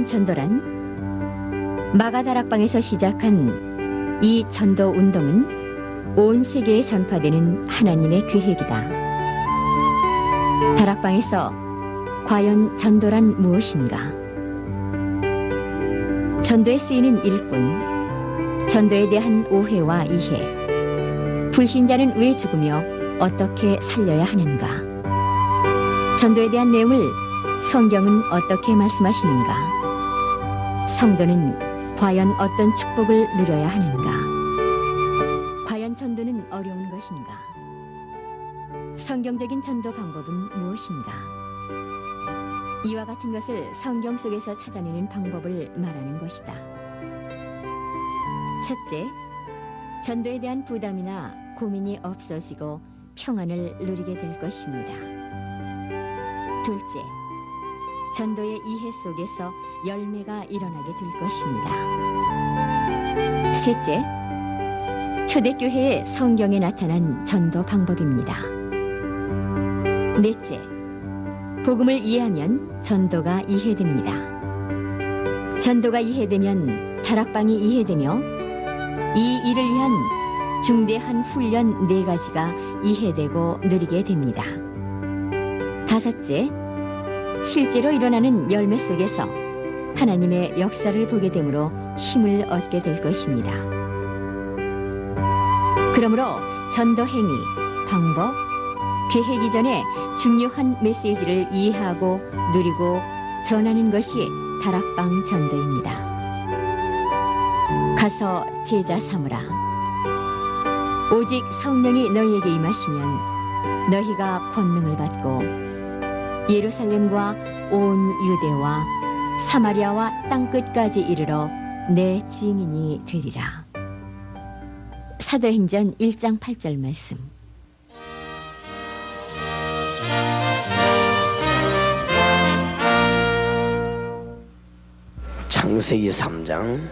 과연 전도란 마가다락방에서 시작한 이 전도 운동은 온 세계에 전파되는 하나님의 계획이다. 다락방에서 과연 전도란 무엇인가? 전도에 쓰이는 일꾼, 전도에 대한 오해와 이해, 불신자는 왜 죽으며 어떻게 살려야 하는가? 전도에 대한 내용을 성경은 어떻게 말씀하시는가? 성도는 과연 어떤 축복을 누려야 하는가? 과연 전도는 어려운 것인가? 성경적인 전도 방법은 무엇인가? 이와 같은 것을 성경 속에서 찾아내는 방법을 말하는 것이다. 첫째, 전도에 대한 부담이나 고민이 없어지고 평안을 누리게 될 것입니다. 둘째, 전도의 이해 속에서 열매가 일어나게 될 것입니다. 셋째, 초대교회의 성경에 나타난 전도 방법입니다. 넷째, 복음을 이해하면 전도가 이해됩니다. 전도가 이해되면 다락방이 이해되며 이 일을 위한 중대한 훈련 4가지가 이해되고 누리게 됩니다. 다섯째, 실제로 일어나는 열매 속에서 하나님의 역사를 보게 되므로 힘을 얻게 될 것입니다. 그러므로 전도 행위, 방법, 계획 이전에 중요한 메시지를 이해하고 누리고 전하는 것이 다락방 전도입니다. 가서 제자 삼으라. 오직 성령이 너희에게 임하시면 너희가 권능을 받고 예루살렘과 온 유대와 사마리아와 땅끝까지 이르러 내 증인이 되리라. 사도행전 1장 8절 말씀. 창세기 3장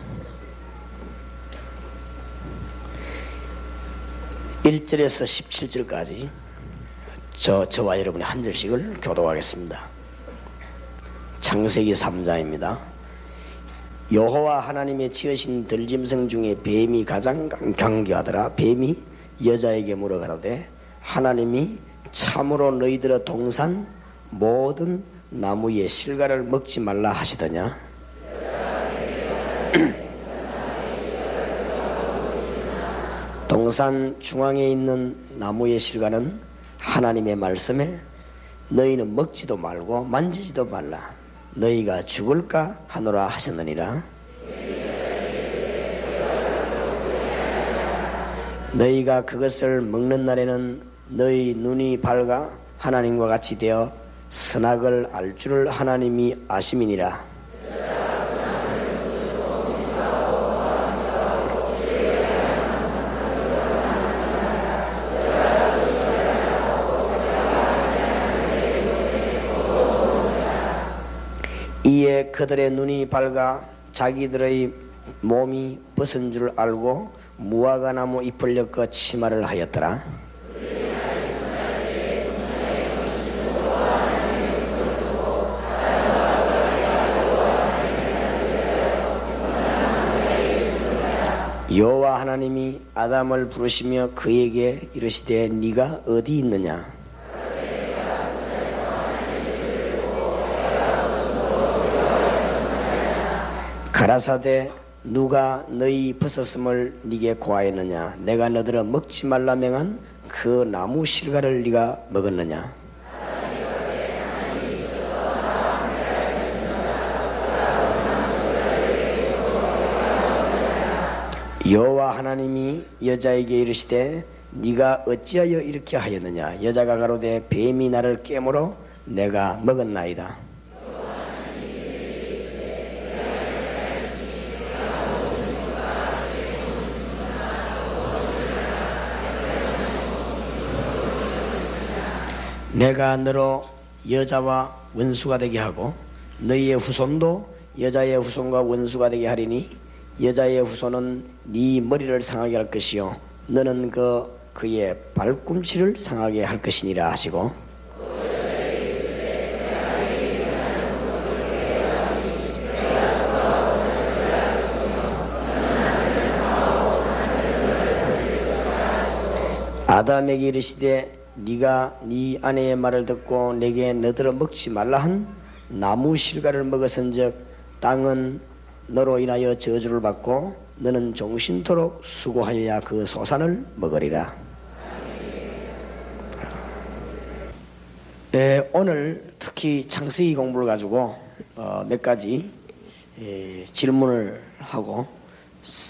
1절에서 17절까지 저와 여러분이 한 절씩을 교독하겠습니다. 창세기 3장입니다. 여호와 하나님의 지으신 들짐승 중에 뱀이 가장 경계하더라. 뱀이 여자에게 물어가로되 하나님이 참으로 너희들의 동산 모든 나무의 실과를 먹지 말라 하시더냐? 동산 중앙에 있는 나무의 실과는 하나님의 말씀에 너희는 먹지도 말고 만지지도 말라. 너희가 죽을까 하노라 하셨느니라. 너희가 그것을 먹는 날에는 너희 눈이 밝아 하나님과 같이 되어 선악을 알 줄을 하나님이 아심이니라. 이에 그들의 눈이 밝아 자기들의 몸이 벗은 줄 알고 무화과 나무 잎을 엮어 치마를 하였더라. 여호와 하나님이 아담을 부르시며 그에게 이르시되 네가 어디 있느냐? 가라사대 누가 너희 벗었음을 네게 고하였느냐? 내가 너들을 먹지 말라 명한 그 나무 실과를 네가 먹었느냐? 여호와 하나님이 여자에게 이르시되 네가 어찌하여 이렇게 하였느냐? 여자가 가로되 뱀이 나를 깨물어 내가 먹었나이다. 내가 너로 여자와 원수가 되게 하고 너희의 후손도 여자의 후손과 원수가 되게 하리니 여자의 후손은 네 머리를 상하게 할 것이요 너는 그의 발꿈치를 상하게 할 것이니라 하시고 아담에게 이르시되 네가 네 아내의 말을 듣고 내게 너더러 먹지 말라 한 나무 실과를 먹었은즉 땅은 너로 인하여 저주를 받고 너는 종신토록 수고하여야 그 소산을 먹으리라. 오늘 특히 창세기 공부를 가지고 몇 가지 질문을 하고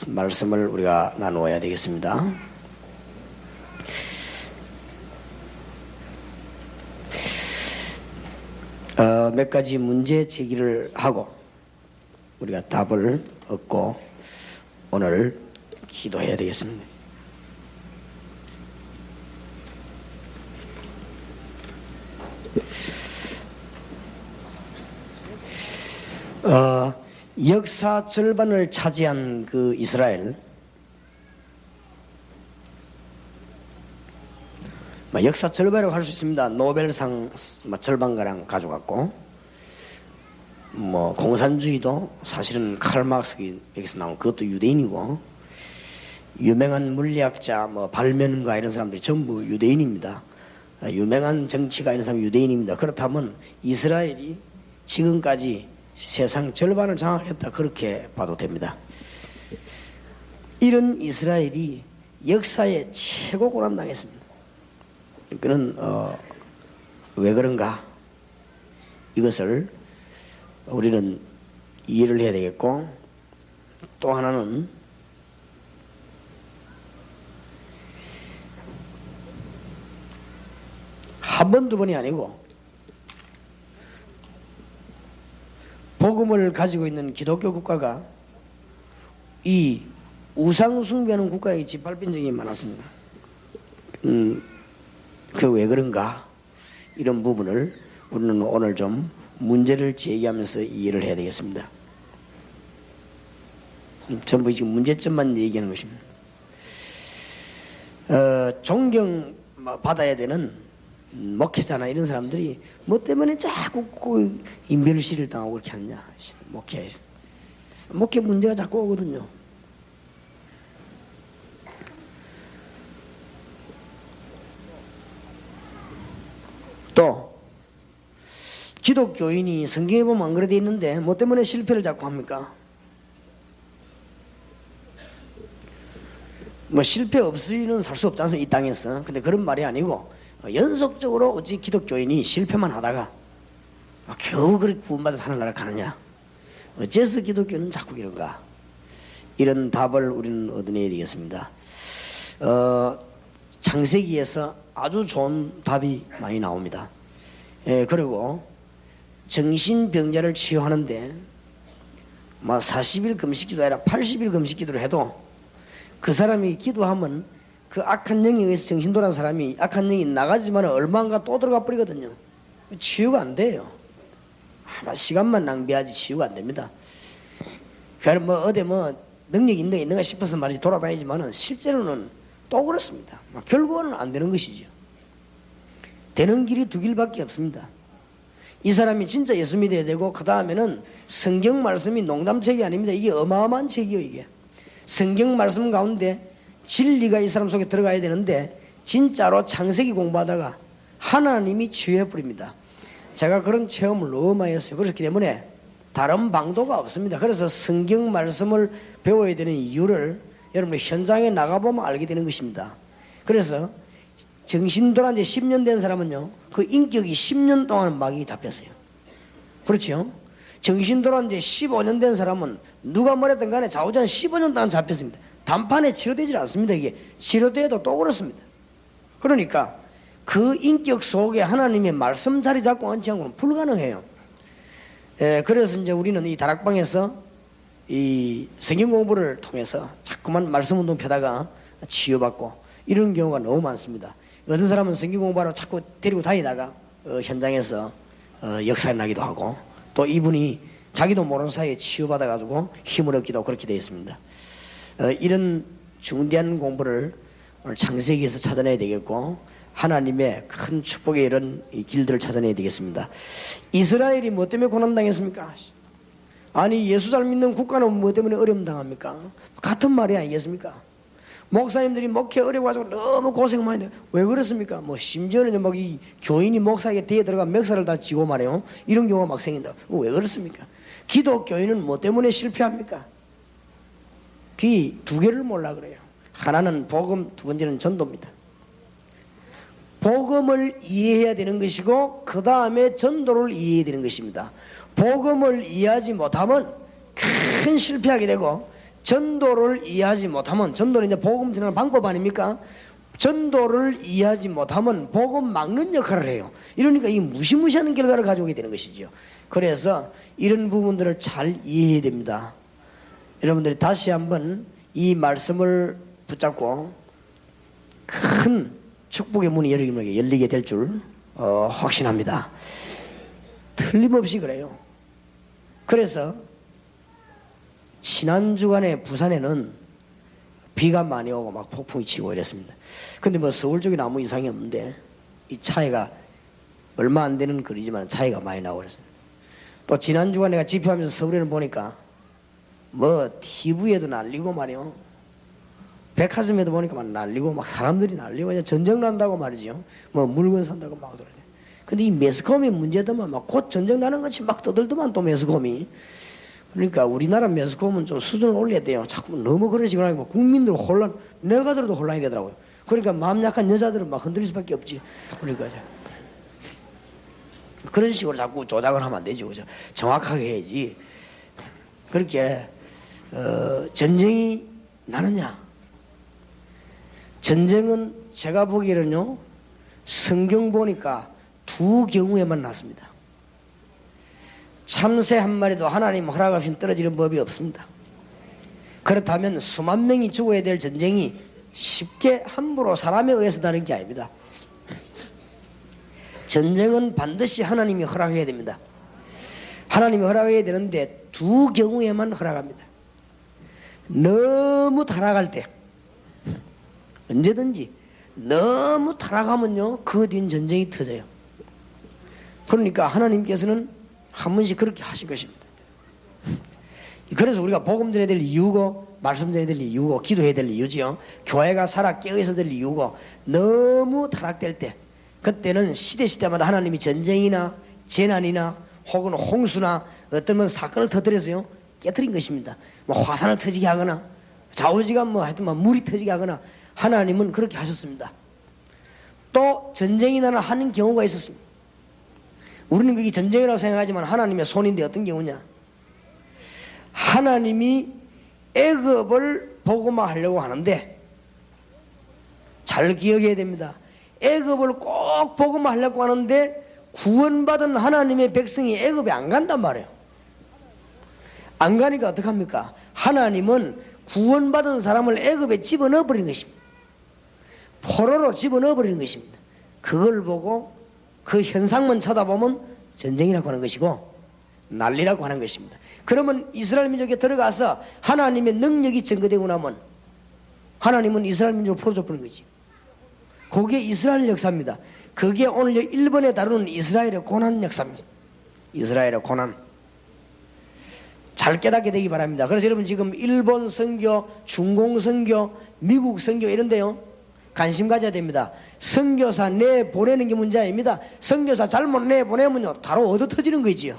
말씀을 우리가 나누어야 되겠습니다. 몇 가지 문제 제기를 하고 우리가 답을 얻고 오늘 기도해야 되겠습니다. 역사 절반을 차지한 그 이스라엘, 역사 절반이라고 할 수 있습니다. 노벨상 절반가량 가져갔고, 공산주의도 사실은 칼 마르크스에게서 나온 그것도 유대인이고, 유명한 물리학자, 발명가 이런 사람들이 전부 유대인입니다. 유명한 정치가 이런 사람 유대인입니다. 그렇다면 이스라엘이 지금까지 세상 절반을 장악했다 그렇게 봐도 됩니다. 이런 이스라엘이 역사에 최고 고난당했습니다. 그는 왜 그런가? 이것을 우리는 이해를 해야 되겠고, 또 하나는 한 번, 두 번이 아니고 복음을 가지고 있는 기독교 국가가 이 우상 숭배하는 국가의 짓밟힌 적이 많았습니다. 그 왜 그런가? 이런 부분을 우리는 오늘 좀 문제를 제기하면서 이해를 해야 되겠습니다. 전부 지금 문제점만 얘기하는 것입니다. 존경 받아야 되는 목회자나 이런 사람들이 뭐 때문에 자꾸 이 멸시를 당하고 그렇게 하느냐. 목회 문제가 자꾸 오거든요. 또 기독교인이 성경에 보면 안 그래 돼 있는데 뭐 때문에 실패를 자꾸 합니까? 실패 없이는 살 수 없지 않습니까? 이 땅에서. 근데 그런 말이 아니고 연속적으로 어찌 기독교인이 실패만 하다가 겨우 그렇게 구원받아 사는 나라 가느냐? 어째서 기독교는 자꾸 이런가? 이런 답을 우리는 얻어내야 되겠습니다. 창세기에서 아주 좋은 답이 많이 나옵니다. 그리고 정신병자를 치유하는데 40일 금식기도 아니라 80일 금식기도를 해도 그 사람이 기도하면 그 악한 영에 의해서 정신 돌아간 사람이 악한 영이 나가지만 얼마인가 또 들어가 버리거든요. 치유가 안 돼요. 시간만 낭비하지 치유가 안 됩니다. 그러니까 어디 능력이 있는가 싶어서 말이지 돌아다니지만은 실제로는 또 그렇습니다. 결국은 안 되는 것이죠. 되는 길이 두 길밖에 없습니다. 이 사람이 진짜 예수 믿어야 되고 그 다음에는 성경 말씀이 농담책이 아닙니다. 이게 어마어마한 책이에요. 이게 성경 말씀 가운데 진리가 이 사람 속에 들어가야 되는데 진짜로 창세기 공부하다가 하나님이 치유해 버립니다. 제가 그런 체험을 너무 많이 했어요. 그렇기 때문에 다른 방도가 없습니다. 그래서 성경 말씀을 배워야 되는 이유를 여러분 현장에 나가보면 알게 되는 것입니다. 그래서 정신 돌아온 지 10년 된 사람은요, 그 인격이 10년 동안 막이 잡혔어요. 그렇죠? 정신 돌아온 지 15년 된 사람은 누가 뭐랬든 간에 좌우전 15년 동안 잡혔습니다. 단판에 치료되질 않습니다. 이게 치료돼도 또 그렇습니다. 그러니까 그 인격 속에 하나님의 말씀 자리 잡고 앉지 않고는 불가능해요. 그래서 이제 우리는 이 다락방에서 이 성경 공부를 통해서 자꾸만 말씀 운동 펴다가 치유받고 이런 경우가 너무 많습니다. 어떤 사람은 성경 공부하러 자꾸 데리고 다니다가 현장에서 역사에 나기도 하고 또 이분이 자기도 모르는 사이에 치유받아가지고 힘을 얻기도 하고 그렇게 되어 있습니다. 이런 중대한 공부를 오늘 창세기에서 찾아내야 되겠고 하나님의 큰 축복의 이런 길들을 찾아내야 되겠습니다. 이스라엘이 뭐 때문에 고난당했습니까? 아니 예수 잘 믿는 국가는 뭐 때문에 어려움 당합니까? 같은 말이 아니겠습니까? 목사님들이 목회 어려워가지고 너무 고생 많이 해요. 왜 그렇습니까? 뭐 심지어는 막 이 교인이 목사에게 뒤에 들어가 멱살을 다 쥐고 말이에요. 이런 경우가 막 생긴다. 왜 그렇습니까? 기독교인은 뭐 때문에 실패합니까? 그 두 개를 몰라 그래요. 하나는 복음, 두 번째는 전도입니다. 복음을 이해해야 되는 것이고 그 다음에 전도를 이해해야 되는 것입니다. 복음을 이해하지 못하면 큰 실패하게 되고 전도를 이해하지 못하면 전도는 이제 복음 전하는 방법 아닙니까? 전도를 이해하지 못하면 복음 막는 역할을 해요. 이러니까 이 무시무시한 결과를 가져오게 되는 것이죠. 그래서 이런 부분들을 잘 이해해야 됩니다. 여러분들이 다시 한번 이 말씀을 붙잡고 큰 축복의 문이 여러분에게 열리게 될 줄 확신합니다. 틀림없이 그래요. 그래서 지난 주간에 부산에는 비가 많이 오고 막 폭풍이 치고 이랬습니다. 근데 뭐 서울 쪽에는 아무 이상이 없는데 이 차이가 얼마 안 되는 거리지만 차이가 많이 나고 그랬습니다. 또 지난 주간 내가 집회하면서 서울에는 보니까 뭐 TV에도 날리고 말이요. 백화점에도 보니까 막 날리고 막 사람들이 날리고 그냥 전쟁 난다고 말이죠. 뭐 물건 산다고 막 그러죠. 근데 이 매스컴이 문제더만 막 곧 전쟁 나는 것이 막 떠들더만 또 매스컴이. 그러니까 우리나라 매스컴은 좀 수준을 올려야 돼요. 자꾸 너무 그런 식으로 하고 국민들 혼란, 내가 들어도 혼란이 되더라고요. 그러니까 마음 약한 여자들은 막 흔들릴 수밖에 없지. 그러니까 그런 식으로 자꾸 조작을 하면 안 되죠. 그죠? 정확하게 해야지. 그렇게 전쟁이 나느냐? 전쟁은 제가 보기에는요, 성경 보니까 두 경우에만 났습니다. 참새 한 마리도 하나님 허락 없이 떨어지는 법이 없습니다. 그렇다면 수만 명이 죽어야 될 전쟁이 쉽게 함부로 사람에 의해서 나는 게 아닙니다. 전쟁은 반드시 하나님이 허락해야 됩니다. 하나님이 허락해야 되는데 두 경우에만 허락합니다. 너무 타락할 때, 언제든지 너무 타락하면요, 그 뒤엔 전쟁이 터져요. 그러니까 하나님께서는 한 번씩 그렇게 하신 것입니다. 그래서 우리가 복음 전해야 될 이유고, 말씀 전해야 될 이유고, 기도해야 될 이유지요. 교회가 살아 깨어있어야 될 이유고, 너무 타락될 때, 그때는 시대마다 하나님이 전쟁이나 재난이나 혹은 홍수나 어떤 사건을 터뜨려서요, 깨뜨린 것입니다. 뭐 화산을 터지게 하거나, 좌우지간 뭐 하여튼 뭐 물이 터지게 하거나, 하나님은 그렇게 하셨습니다. 또 전쟁이 나는 하는 경우가 있었습니다. 우리는 그게 전쟁이라고 생각하지만 하나님의 손인데 어떤 경우냐? 하나님이 애굽을 복음화하려고 하는데, 잘 기억해야 됩니다. 애굽을 꼭 복음화하려고 하는데 구원받은 하나님의 백성이 애굽에 안 간단 말이에요. 안 가니까 어떡합니까? 하나님은 구원받은 사람을 애굽에 집어넣어 버리는 것입니다. 포로로 집어넣어 버리는 것입니다. 그걸 보고 그 현상만 쳐다보면 전쟁이라고 하는 것이고 난리라고 하는 것입니다. 그러면 이스라엘 민족에 들어가서 하나님의 능력이 증거되고 나면 하나님은 이스라엘 민족을 풀어줘 버리는 거지. 그게 이스라엘 역사입니다. 그게 오늘 일본에 다루는 이스라엘의 고난 역사입니다. 이스라엘의 고난. 잘 깨닫게 되기 바랍니다. 그래서 여러분 지금 일본 선교, 중공 선교, 미국 선교 이런데요, 관심 가져야 됩니다. 선교사 내보내는 게 문제 아닙니다. 선교사 잘못 내보내면요, 바로 얻어 터지는 거지요.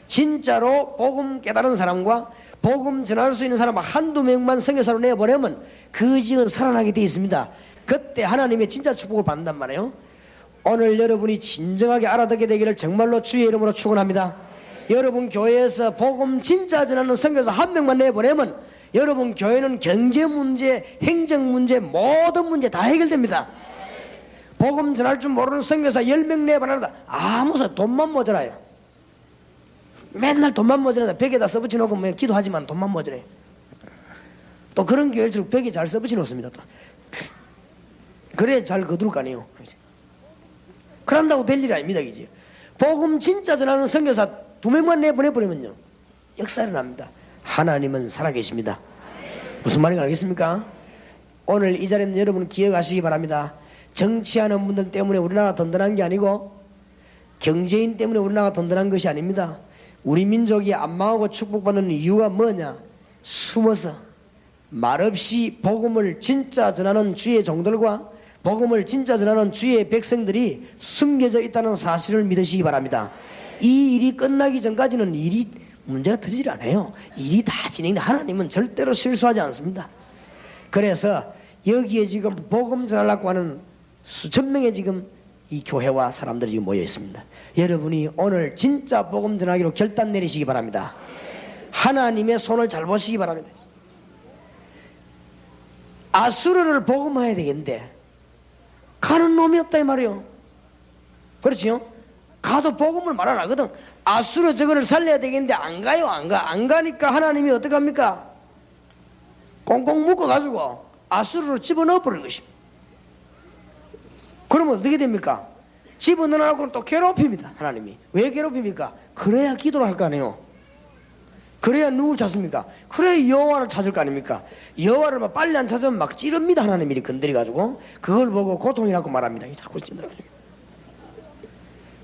진짜로 복음 깨달은 사람과 복음 전할 수 있는 사람 한두 명만 선교사로 내보내면 그 지역은 살아나게 되어 있습니다. 그때 하나님의 진짜 축복을 받는단 말이에요. 오늘 여러분이 진정하게 알아듣게 되기를 정말로 주의 이름으로 축원합니다. 여러분 교회에서 복음 진짜 전하는 선교사 한 명만 내보내면 여러분 교회는 경제 문제, 행정 문제, 모든 문제 다 해결됩니다. 복음 전할 줄 모르는 선교사 10명 내보낸다. 아무 소리, 돈만 모자라요. 맨날 돈만 모자란다. 벽에다 써붙여 놓고 뭐 기도하지만 돈만 모자라요. 또 그런 교회일수록 벽에 잘 써붙여 놓습니다. 또. 그래 잘 거둘 거 아니에요. 그런다고 될 일이 아닙니다. 이제 복음 진짜 전하는 선교사 2명만 내보내버리면요, 역사 일어납니다. 하나님은 살아계십니다. 무슨 말인지 알겠습니까? 오늘 이 자리에 있는 여러분 기억하시기 바랍니다. 정치하는 분들 때문에 우리나라가 든든한 게 아니고 경제인 때문에 우리나라가 든든한 것이 아닙니다. 우리 민족이 안 망하고 축복받는 이유가 뭐냐? 숨어서 말없이 복음을 진짜 전하는 주의 종들과 복음을 진짜 전하는 주의 백성들이 숨겨져 있다는 사실을 믿으시기 바랍니다. 이 일이 끝나기 전까지는 일이 문제가 터지질 않아요. 일이 다 진행돼. 하나님은 절대로 실수하지 않습니다. 그래서 여기에 지금 복음 전하려고 하는 수천 명의 지금 이 교회와 사람들이 지금 모여 있습니다. 여러분이 오늘 진짜 복음 전하기로 결단 내리시기 바랍니다. 하나님의 손을 잘 보시기 바랍니다. 아수르를 복음화해야 되겠는데 가는 놈이 없다 이 말이요. 그렇지요? 가도 복음을 말 안 하거든. 아수르 저거를 살려야 되겠는데 안 가요. 안 가니까 하나님이 어떡합니까? 꽁꽁 묶어가지고 아수르로 집어넣어 버리는 것입니다. 그러면 어떻게 됩니까? 집어넣어놓고 또 괴롭힙니다. 하나님이. 왜 괴롭힙니까? 그래야 기도를 할 거 아니에요. 그래야 누굴 찾습니까? 그래야 여호와를 찾을 거 아닙니까? 여호와를 막 빨리 안 찾으면 막 찌릅니다. 하나님이 건드려가지고 그걸 보고 고통이라고 말합니다. 자꾸 찌르가지고.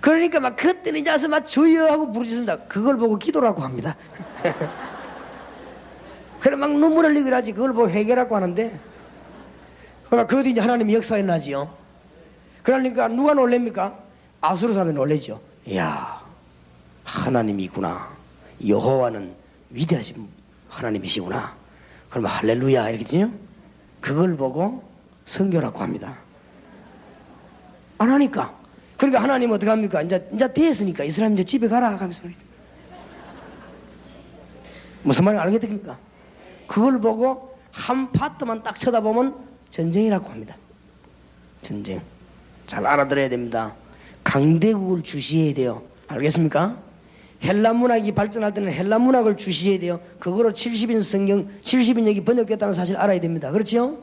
그러니까 막 그때는 이제 와서 막 주여 하고 부르짖습니다. 그걸 보고 기도라고 합니다. 그래 막 눈물 흘리고 하지. 그걸 보고 회개라고 하는데 그러나 그 뒤 이제 하나님이 역사에 나지요. 그러니까 누가 놀랍니까? 아수르 사람이 놀라죠. 이야 하나님이 있구나. 여호와는 위대하신 하나님이시구나. 그러면 할렐루야 이렇게 되죠. 그걸 보고 성교라고 합니다. 안 하니까. 그러니까 하나님은 어떻게 합니까? 이제 됐으니까 이 사람 이제 집에 가라 하면서 무슨 말인지 알겠습니까? 그걸 보고 한 파트만 딱 쳐다보면 전쟁이라고 합니다. 전쟁. 잘 알아들어야 됩니다. 강대국을 주시해야 돼요. 알겠습니까? 헬라 문학이 발전할 때는 헬라 문학을 주시해야 돼요. 그거로 70인 성경, 70인역이 번역됐다는 사실 알아야 됩니다. 그렇죠?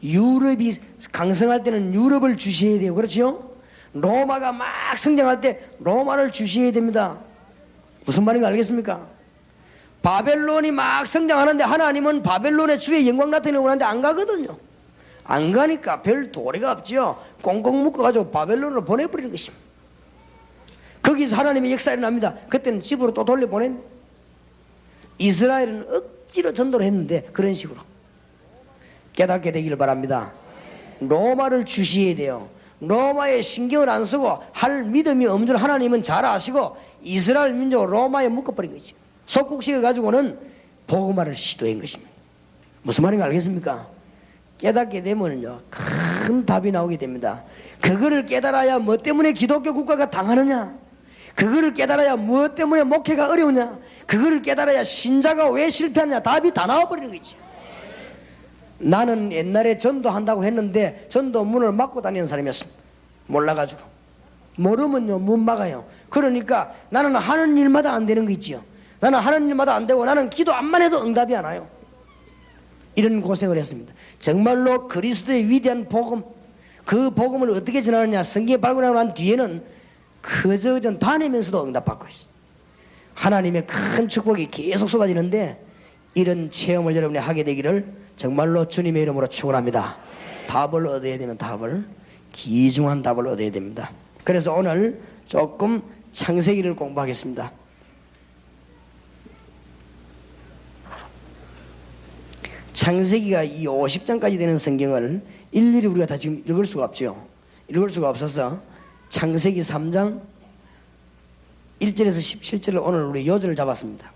유럽이 강성할 때는 유럽을 주시해야 돼요. 그렇죠? 로마가 막 성장할 때 로마를 주시해야 됩니다. 무슨 말인가 알겠습니까? 바벨론이 막 성장하는데 하나님은 바벨론의 주의 영광 나타내려고 하는데 안 가거든요. 안 가니까 별 도리가 없지요. 꽁꽁 묶어가지고 바벨론으로 보내버리는 것입니다. 거기서 하나님의 역사가 일어납니다. 그때는 집으로 또 돌려보냅니다. 이스라엘은 억지로 전도를 했는데 그런 식으로 깨닫게 되기를 바랍니다. 로마를 주시해야 돼요. 로마에 신경을 안 쓰고 할 믿음이 없는 줄 하나님은 잘 아시고 이스라엘 민족을 로마에 묶어버린 거죠. 속국시켜가지고는 복음화를 시도한 것입니다. 무슨 말인가 알겠습니까? 깨닫게 되면요 큰 답이 나오게 됩니다. 그거를 깨달아야 뭐 때문에 기독교 국가가 당하느냐, 그거를 깨달아야 뭐 때문에 목회가 어려우냐, 그거를 깨달아야 신자가 왜 실패하느냐, 답이 다 나와버리는 거지. 나는 옛날에 전도한다고 했는데 전도 문을 막고 다니는 사람이었습니다. 몰라가지고. 모르면요 못 막아요. 그러니까 나는 하는 일마다 안 되는 거 있지요. 나는 하는 일마다 안 되고 나는 기도 안만 해도 응답이 안 와요. 이런 고생을 했습니다. 정말로 그리스도의 위대한 복음, 그 복음을 어떻게 전하느냐, 성경에 발견하고 난 뒤에는 그저 전 다니면서도 응답받고 있어요. 하나님의 큰 축복이 계속 쏟아지는데 이런 체험을 여러분이 하게 되기를 정말로 주님의 이름으로 축원합니다. 답을 얻어야 되는 답을, 귀중한 답을 얻어야 됩니다. 그래서 오늘 조금 창세기를 공부하겠습니다. 창세기가 이 50장까지 되는 성경을 일일이 우리가 다 지금 읽을 수가 없죠. 읽을 수가 없어서 창세기 3장 1절에서 17절을 오늘 우리 요절을 잡았습니다.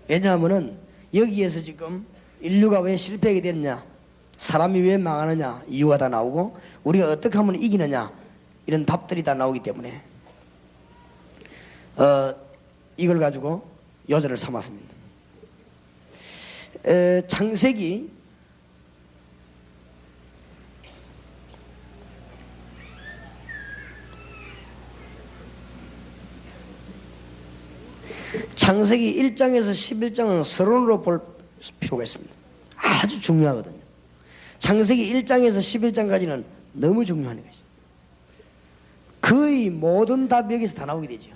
왜냐하면은 여기에서 지금 인류가 왜 실패하게 됐느냐, 사람이 왜 망하느냐 이유가 다 나오고 우리가 어떻게 하면 이기느냐 이런 답들이 다 나오기 때문에 이걸 가지고 요절을 삼았습니다. 창세기 1장에서 11장은 서론으로 볼 필요가 있습니다. 아주 중요하거든요. 창세기 1장에서 11장까지는 너무 중요한 것이죠. 거의 모든 답이 여기서 다 나오게 되죠.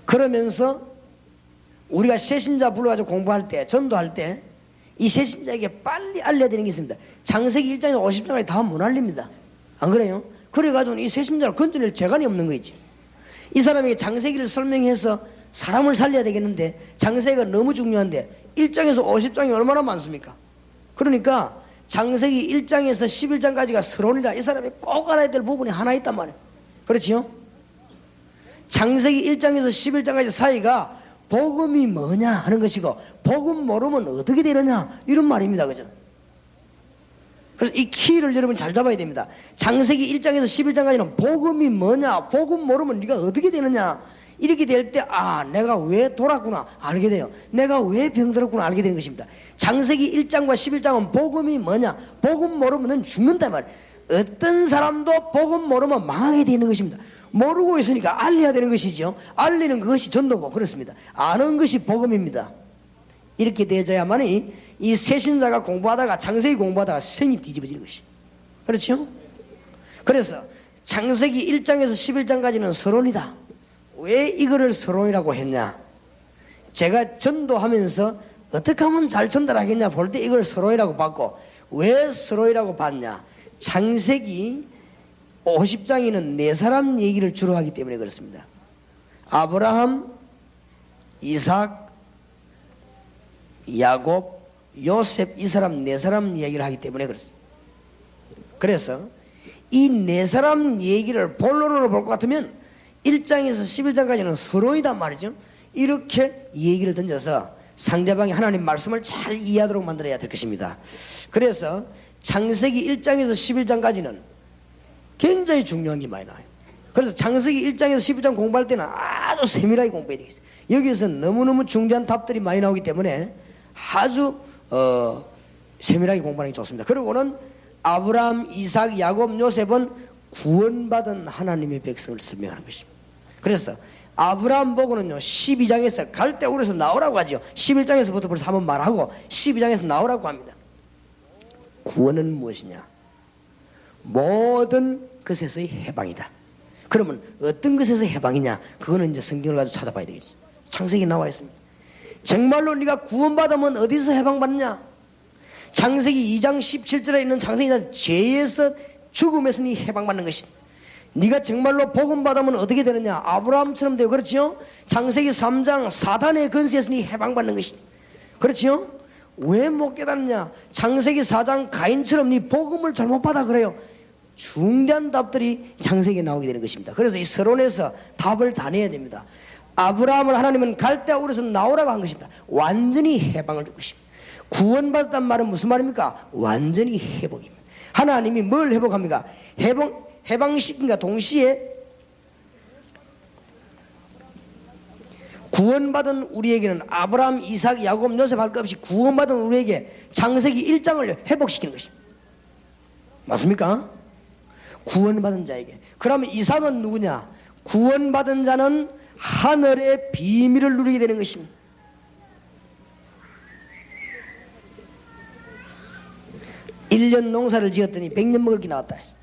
그러면서 우리가 새신자 불러가지고 공부할 때, 전도할 때 이 새신자에게 빨리 알려야 되는 게 있습니다. 창세기 1장에서 50장까지 다 못 알립니다. 안 그래요? 그래가지고 이 새신자를 건드릴 재간이 없는 거지. 이 사람에게 창세기를 설명해서 사람을 살려야 되겠는데 창세기가 너무 중요한데 1장에서 50장이 얼마나 많습니까? 그러니까 창세기 1장에서 11장까지가 서론이라 이 사람이 꼭 알아야 될 부분이 하나 있단 말이에요. 그렇지요? 창세기 1장에서 11장까지 사이가 복음이 뭐냐 하는 것이고, 복음 모르면 어떻게 되느냐 이런 말입니다. 그죠? 그래서 이 키를 여러분 잘 잡아야 됩니다. 창세기 1장에서 11장까지는 복음이 뭐냐, 복음 모르면 네가 어떻게 되느냐, 이렇게 될 때 내가 왜 돌았구나 알게 돼요. 내가 왜 병들었구나 알게 되는 것입니다. 창세기 1장과 11장은 복음이 뭐냐, 복음 모르면 넌 죽는단 말이에요. 어떤 사람도 복음 모르면 망하게 되는 것입니다. 모르고 있으니까 알려야 되는 것이죠. 알리는 그것이 전도고 그렇습니다. 아는 것이 복음입니다. 이렇게 되어야만이 이 새신자가 공부하다가, 창세기 공부하다가 생이 뒤집어지는 것이. 그렇죠? 그래서 창세기 1장에서 11장까지는 서론이다. 왜 이거를 서론이라고 했냐? 제가 전도하면서 어떻게 하면 잘 전달하겠냐 볼 때 이걸 서론이라고 봤고, 왜 서론이라고 봤냐? 창세기 50장에는 네 사람 얘기를 주로 하기 때문에 그렇습니다. 아브라함, 이삭, 야곱, 요셉, 이 사람 네 사람 얘기를 하기 때문에 그렇습니다. 그래서 이 네 사람 얘기를 본론으로 볼 것 같으면 1장에서 11장까지는 서론이단 말이죠. 이렇게 얘기를 던져서 상대방이 하나님 말씀을 잘 이해하도록 만들어야 될 것입니다. 그래서 창세기 1장에서 11장까지는 굉장히 중요한 게 많이 나와요. 그래서 창세기 1장에서 11장 공부할 때는 아주 세밀하게 공부해야 되겠어요. 여기서 너무너무 중요한 답들이 많이 나오기 때문에 아주 세밀하게 공부하는 게 좋습니다. 그리고는 아브라함, 이삭, 야곱, 요셉은 구원받은 하나님의 백성을 설명하는 것입니다. 그래서 아브라함 보고는요 12장에서 갈대우르에서 나오라고 하죠. 11장에서부터 벌써 한번 말하고 12장에서 나오라고 합니다. 구원은 무엇이냐? 모든 것에서의 해방이다. 그러면 어떤 것에서 해방이냐? 그거는 이제 성경을 가지고 찾아봐야 되겠죠. 창세기 나와 있습니다. 정말로 네가 구원받으면 어디서 해방받느냐? 창세기 2장 17절에 있는 창세기 2장 죄에서 죽음에서 네 해방받는 것이다. 네가 정말로 복음받으면 어떻게 되느냐? 아브라함처럼 되고, 그렇지요? 창세기 3장 사단의 권세에서 네 해방받는 것이다. 그렇지요? 왜 못 깨닫느냐? 창세기 4장 가인처럼 네 복음을 잘못 받아 그래요. 중대한 답들이 창세기에 나오게 되는 것입니다. 그래서 이 서론에서 답을 다 내야 됩니다. 아브라함을 하나님은 갈대우르에서 나오라고 한 것입니다. 완전히 해방을 줄 것입니다. 구원받았단 말은 무슨 말입니까? 완전히 회복입니다. 하나님이 뭘 회복합니까? 해방시킨과 동시에 구원받은 우리에게는 아브라함, 이삭, 야곱, 요셉 할 것 없이 구원받은 우리에게 창세기 1장을 회복시키는 것입니다. 맞습니까? 구원받은 자에게. 그러면 이삭은 누구냐? 구원받은 자는 하늘의 비밀을 누리게 되는 것입니다. 일 년 농사를 지었더니 100년 먹을 게 나왔다 했어.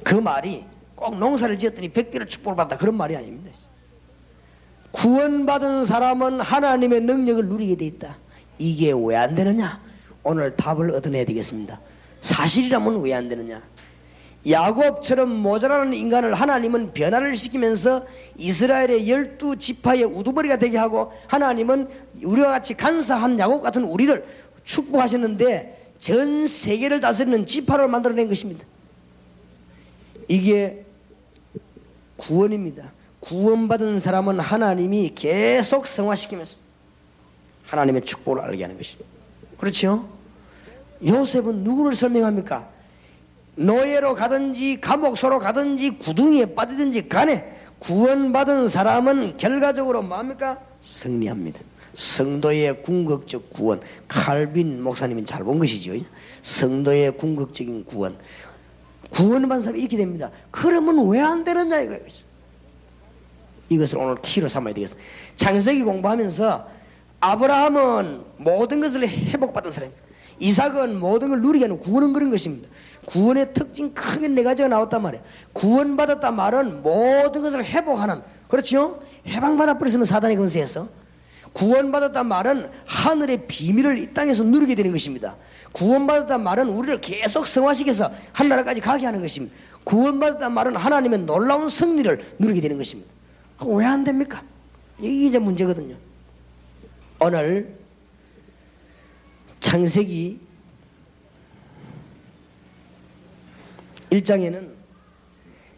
그 말이 꼭 농사를 지었더니 100개를 축복을 받다 그런 말이 아닙니다. 구원받은 사람은 하나님의 능력을 누리게 돼 있다. 이게 왜 안 되느냐? 오늘 답을 얻어내야 되겠습니다. 사실이라면 왜 안 되느냐? 야곱처럼 모자라는 인간을 하나님은 변화를 시키면서 이스라엘의 12지파의 우두머리가 되게 하고, 하나님은 우리와 같이 간사한 야곱 같은 우리를 축복하셨는데 전 세계를 다스리는 지파를 만들어낸 것입니다. 이게 구원입니다. 구원받은 사람은 하나님이 계속 성화시키면서 하나님의 축복을 알게 하는 것입니다. 그렇죠? 요셉은 누구를 설명합니까? 노예로 가든지 감옥소로 가든지 구덩이에 빠지든지 간에 구원받은 사람은 결과적으로 뭡니까? 승리합니다. 성도의 궁극적 구원. 칼빈 목사님이 잘 본 것이죠. 성도의 궁극적인 구원. 구원받은 사람이 이렇게 됩니다. 그러면 왜 안 되느냐 이거예요. 이것을 오늘 키로 삼아야 되겠습니다. 창세기 공부하면서 아브라함은 모든 것을 회복받은 사람입니다. 이삭은 모든 걸 누리게 하는 구원은 그런 것입니다. 구원의 특징 크게 네 가지가 나왔단 말이에요. 구원받았단 말은 모든 것을 회복하는, 그렇죠? 해방받아 버렸으면 사단의 권세에서. 구원받았단 말은 하늘의 비밀을 이 땅에서 누리게 되는 것입니다. 구원받았단 말은 우리를 계속 성화시켜서 하늘나라까지 가게 하는 것입니다. 구원받았단 말은 하나님의 놀라운 승리를 누리게 되는 것입니다. 왜 안 됩니까? 이게 이제 문제거든요. 오늘 창세기 1장에는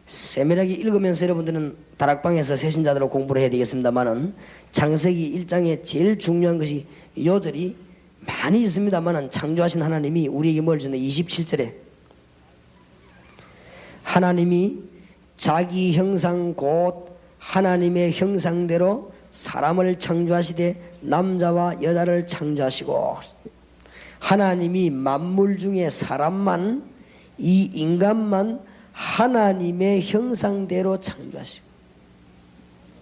세밀하게 읽으면서 여러분들은 다락방에서 새신자들로 공부를 해야 되겠습니다만은 창세기 1장에 제일 중요한 것이 요절이 많이 있습니다만은 창조하신 하나님이 우리에게 뭘 주는데 27절에 하나님이 자기 형상 곧 하나님의 형상대로 사람을 창조하시되 남자와 여자를 창조하시고 하나님이 만물 중에 사람만 이 인간만 하나님의 형상대로 창조하시고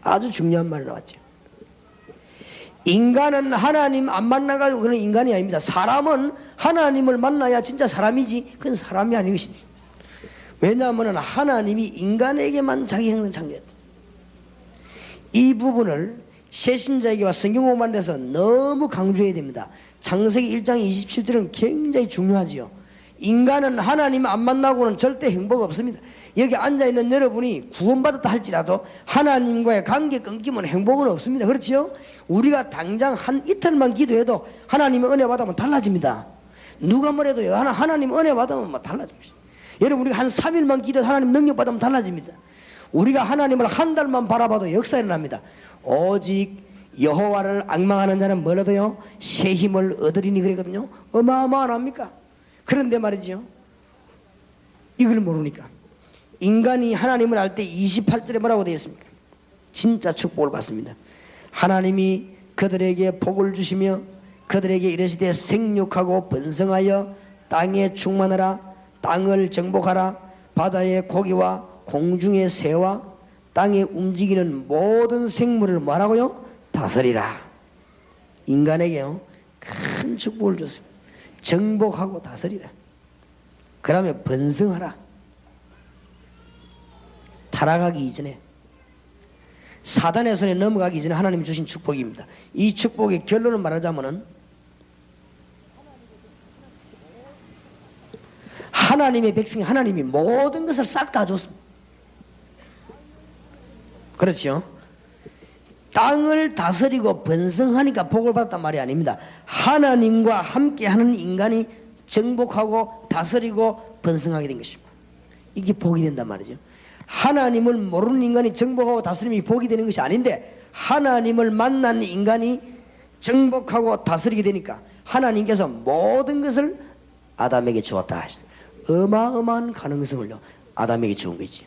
아주 중요한 말이 나왔죠. 인간은 하나님 안 만나가지고 그런 인간이 아닙니다. 사람은 하나님을 만나야 진짜 사람이지 그건 사람이 아니것이. 왜냐하면 하나님이 인간에게만 자기 형상을 창조했다. 이 부분을 새신자에게와 성경 공부하는 데서 너무 강조해야 됩니다. 창세기 1장 27절은 굉장히 중요하지요. 인간은 하나님 안 만나고는 절대 행복 없습니다. 여기 앉아있는 여러분이 구원받았다 할지라도 하나님과의 관계 끊기면 행복은 없습니다. 그렇지요? 우리가 당장 한 이틀만 기도해도 하나님의 은혜 받으면 달라집니다. 누가 뭐래도 하나님 은혜 받으면 뭐 달라집니다. 여러분 우리가 한 3일만 기도해도 하나님 능력 받으면 달라집니다. 우리가 하나님을 한 달만 바라봐도 역사 일어납니다. 오직 여호와를 앙망하는 자는 뭐라도요 새 힘을 얻으리니 그러거든요. 어마어마합니까? 그런데 말이죠, 이걸 모르니까 인간이 하나님을 알 때 28절에 뭐라고 되어 있습니까? 진짜 축복을 받습니다. 하나님이 그들에게 복을 주시며 그들에게 이르시되 생육하고 번성하여 땅에 충만하라. 땅을 정복하라. 바다의 고기와 공중의 새와 땅에 움직이는 모든 생물을 뭐라고요? 다스리라. 인간에게요 큰 축복을 줬습니다. 정복하고 다스리라. 그 다음에 번성하라. 타락하기 이전에 사단의 손에 넘어가기 전에 하나님이 주신 축복입니다. 이 축복의 결론을 말하자면은 하나님의 백성이 하나님이 모든 것을 싹 다 줬습니다. 그렇죠? 땅을 다스리고 번성하니까 복을 받았단 말이 아닙니다. 하나님과 함께하는 인간이 정복하고 다스리고 번성하게 된 것입니다. 이게 복이 된단 말이죠. 하나님을 모르는 인간이 정복하고 다스림이 복이 되는 것이 아닌데 하나님을 만난 인간이 정복하고 다스리게 되니까 하나님께서 모든 것을 아담에게 주었다 하셨어요. 어마어마한 가능성을요 아담에게 주은 거지.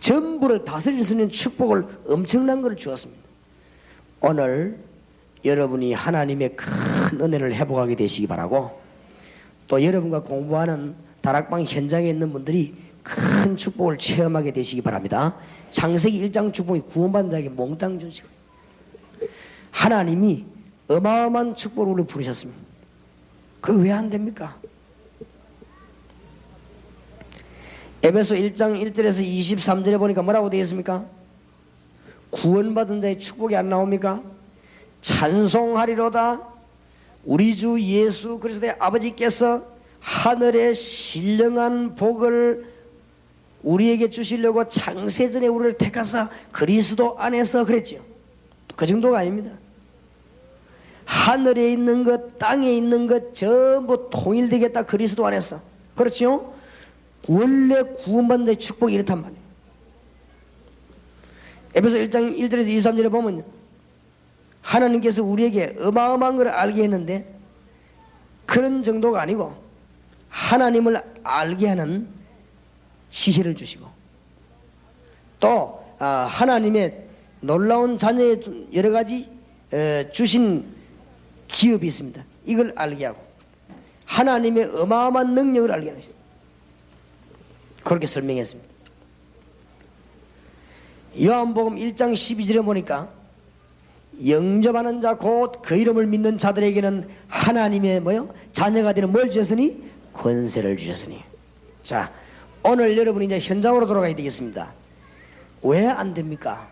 전부를 다스릴 수 있는 축복을 엄청난 것을 주었습니다. 오늘 여러분이 하나님의 큰 은혜를 회복하게 되시기 바라고, 또 여러분과 공부하는 다락방 현장에 있는 분들이 큰 축복을 체험하게 되시기 바랍니다. 창세기 1장 축복이 구원받은 자에게 몽땅 주시고 하나님이 어마어마한 축복을 우리 부르셨습니다. 그거 왜 안 됩니까? 에베소 1장 1절에서 23절에 보니까 뭐라고 되어 있습니까? 구원받은 자의 축복이 안 나옵니까? 찬송하리로다. 우리 주 예수 그리스도의 아버지께서 하늘의 신령한 복을 우리에게 주시려고 창세전에 우리를 택하사 그리스도 안에서 그랬죠. 그 정도가 아닙니다. 하늘에 있는 것, 땅에 있는 것 전부 통일되겠다. 그리스도 안에서. 그렇죠? 원래 구원받는 자의 축복이 이렇단 말이에요. 에베소 1장 1절에서 23절에 보면 하나님께서 우리에게 어마어마한 걸 알게 했는데 그런 정도가 아니고 하나님을 알게 하는 지혜를 주시고 또 하나님의 놀라운 자녀의 여러 가지 주신 기업이 있습니다. 이걸 알게 하고 하나님의 어마어마한 능력을 알게 하는 것입니다. 그렇게 설명했습니다. 요한복음 1장 12절에 보니까 영접하는 자 곧 그 이름을 믿는 자들에게는 하나님의 자녀가 되는 뭘 주셨으니? 권세를 주셨으니. 자, 오늘 여러분이 이제 현장으로 돌아가야 되겠습니다. 왜 안 됩니까?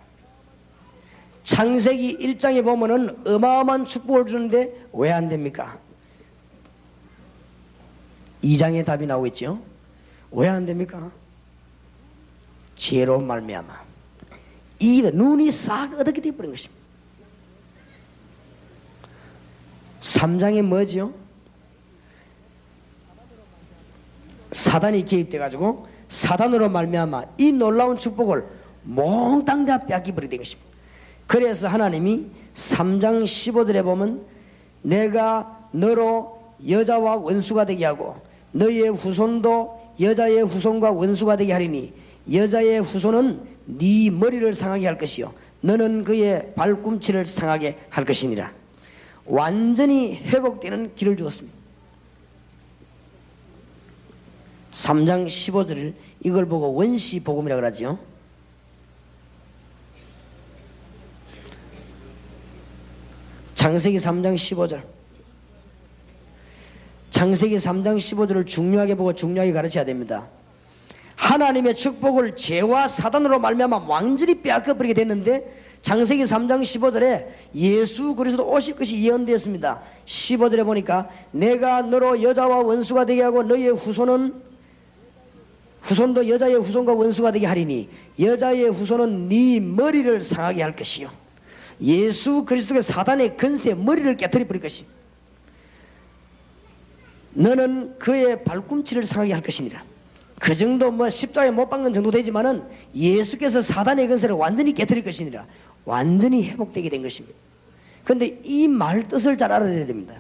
창세기 1장에 보면은 어마어마한 축복을 주는데 왜 안 됩니까? 2장에 답이 나오겠죠? 왜 안 됩니까? 죄로 말미암아 눈이 싹 어둡게 되어버린 것입니다. 3장에 뭐죠? 사단이 개입돼 가지고 사단으로 말미암아 이 놀라운 축복을 몽땅 다 빼앗기버리게 된 것입니다. 그래서 하나님이 3장 15절에 보면 내가 너로 여자와 원수가 되게 하고 너희의 후손도 여자의 후손과 원수가 되게 하리니 여자의 후손은 네 머리를 상하게 할 것이요 너는 그의 발꿈치를 상하게 할 것이니라. 완전히 회복되는 길을 주었습니다. 3장 15절을 이걸 보고 원시 복음이라고 그러죠. 창세기 3장 15절. 창세기 3장 15절을 중요하게 보고 중요하게 가르쳐야 됩니다. 하나님의 축복을 죄와 사단으로 말미암아 완전히 빼앗겨버리게 됐는데 창세기 3장 15절에 예수 그리스도 오실 것이 예언되었습니다. 15절에 보니까 내가 너로 여자와 원수가 되게 하고 너희의 후손도 여자의 후손과 원수가 되게 하리니 여자의 후손은 네 머리를 상하게 할 것이요 예수 그리스도의 사단의 근세 머리를 깨트려 버릴 것이 너는 그의 발꿈치를 상하게 할 것이니라. 그 정도 십자가에 못 박는 정도 되지만은 예수께서 사단의 근세를 완전히 깨트릴 것이니라. 완전히 회복되게 된 것입니다. 그런데 이 말 뜻을 잘 알아야 됩니다.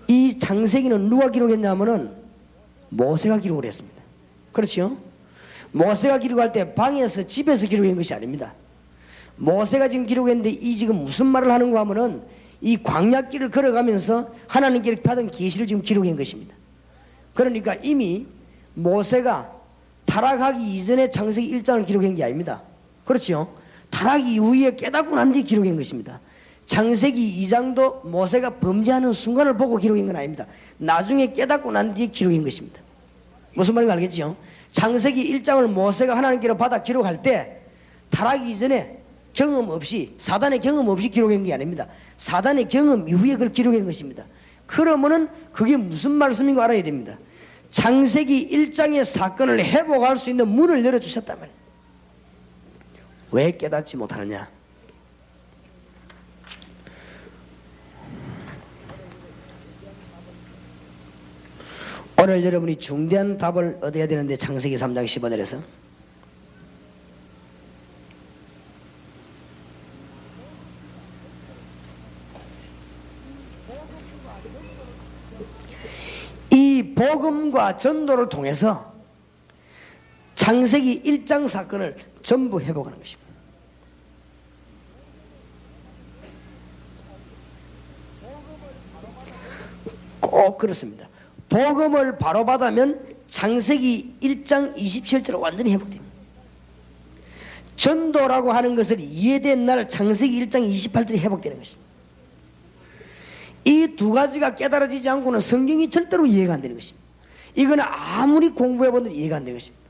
이 창세기는 누가 기록했냐면은 모세가 기록을 했습니다. 그렇죠? 모세가 기록할 때 방에서 집에서 기록한 것이 아닙니다. 모세가 지금 기록했는데 이 지금 무슨 말을 하는가 하면은 이 광야길을 걸어가면서 하나님께 받은 계시를 지금 기록한 것입니다. 그러니까 이미 모세가 타락하기 이전에 창세기 1장을 기록한 게 아닙니다. 그렇죠? 타락 이후에 깨닫고 난 뒤에 기록한 것입니다. 창세기 2장도 모세가 범죄하는 순간을 보고 기록한 건 아닙니다. 나중에 깨닫고 난 뒤에 기록한 것입니다. 무슨 말인지 알겠죠? 창세기 1장을 모세가 하나님께로 받아 기록할 때 타락 이전에 경험 없이 사단의 경험 없이 기록한 게 아닙니다. 사단의 경험 이후에 그걸 기록한 것입니다. 그러면은 그게 무슨 말씀인 거 알아야 됩니다. 창세기 1장의 사건을 회복할 수 있는 문을 열어주셨단 말이에요. 왜 깨닫지 못하느냐? 오늘 여러분이 중대한 답을 얻어야 되는데 창세기 3장 15절에서 이 복음과 전도를 통해서 창세기 1장 사건을 전부 회복하는 것입니다. 꼭 그렇습니다. 복음을 바로 받으면 창세기 1장 27절로 완전히 회복됩니다. 전도라고 하는 것을 이해된 날 창세기 1장 28절이 회복되는 것입니다. 이 두 가지가 깨달아지지 않고는 성경이 절대로 이해가 안 되는 것입니다. 이거는 아무리 공부해본들 이해가 안 되는 것입니다.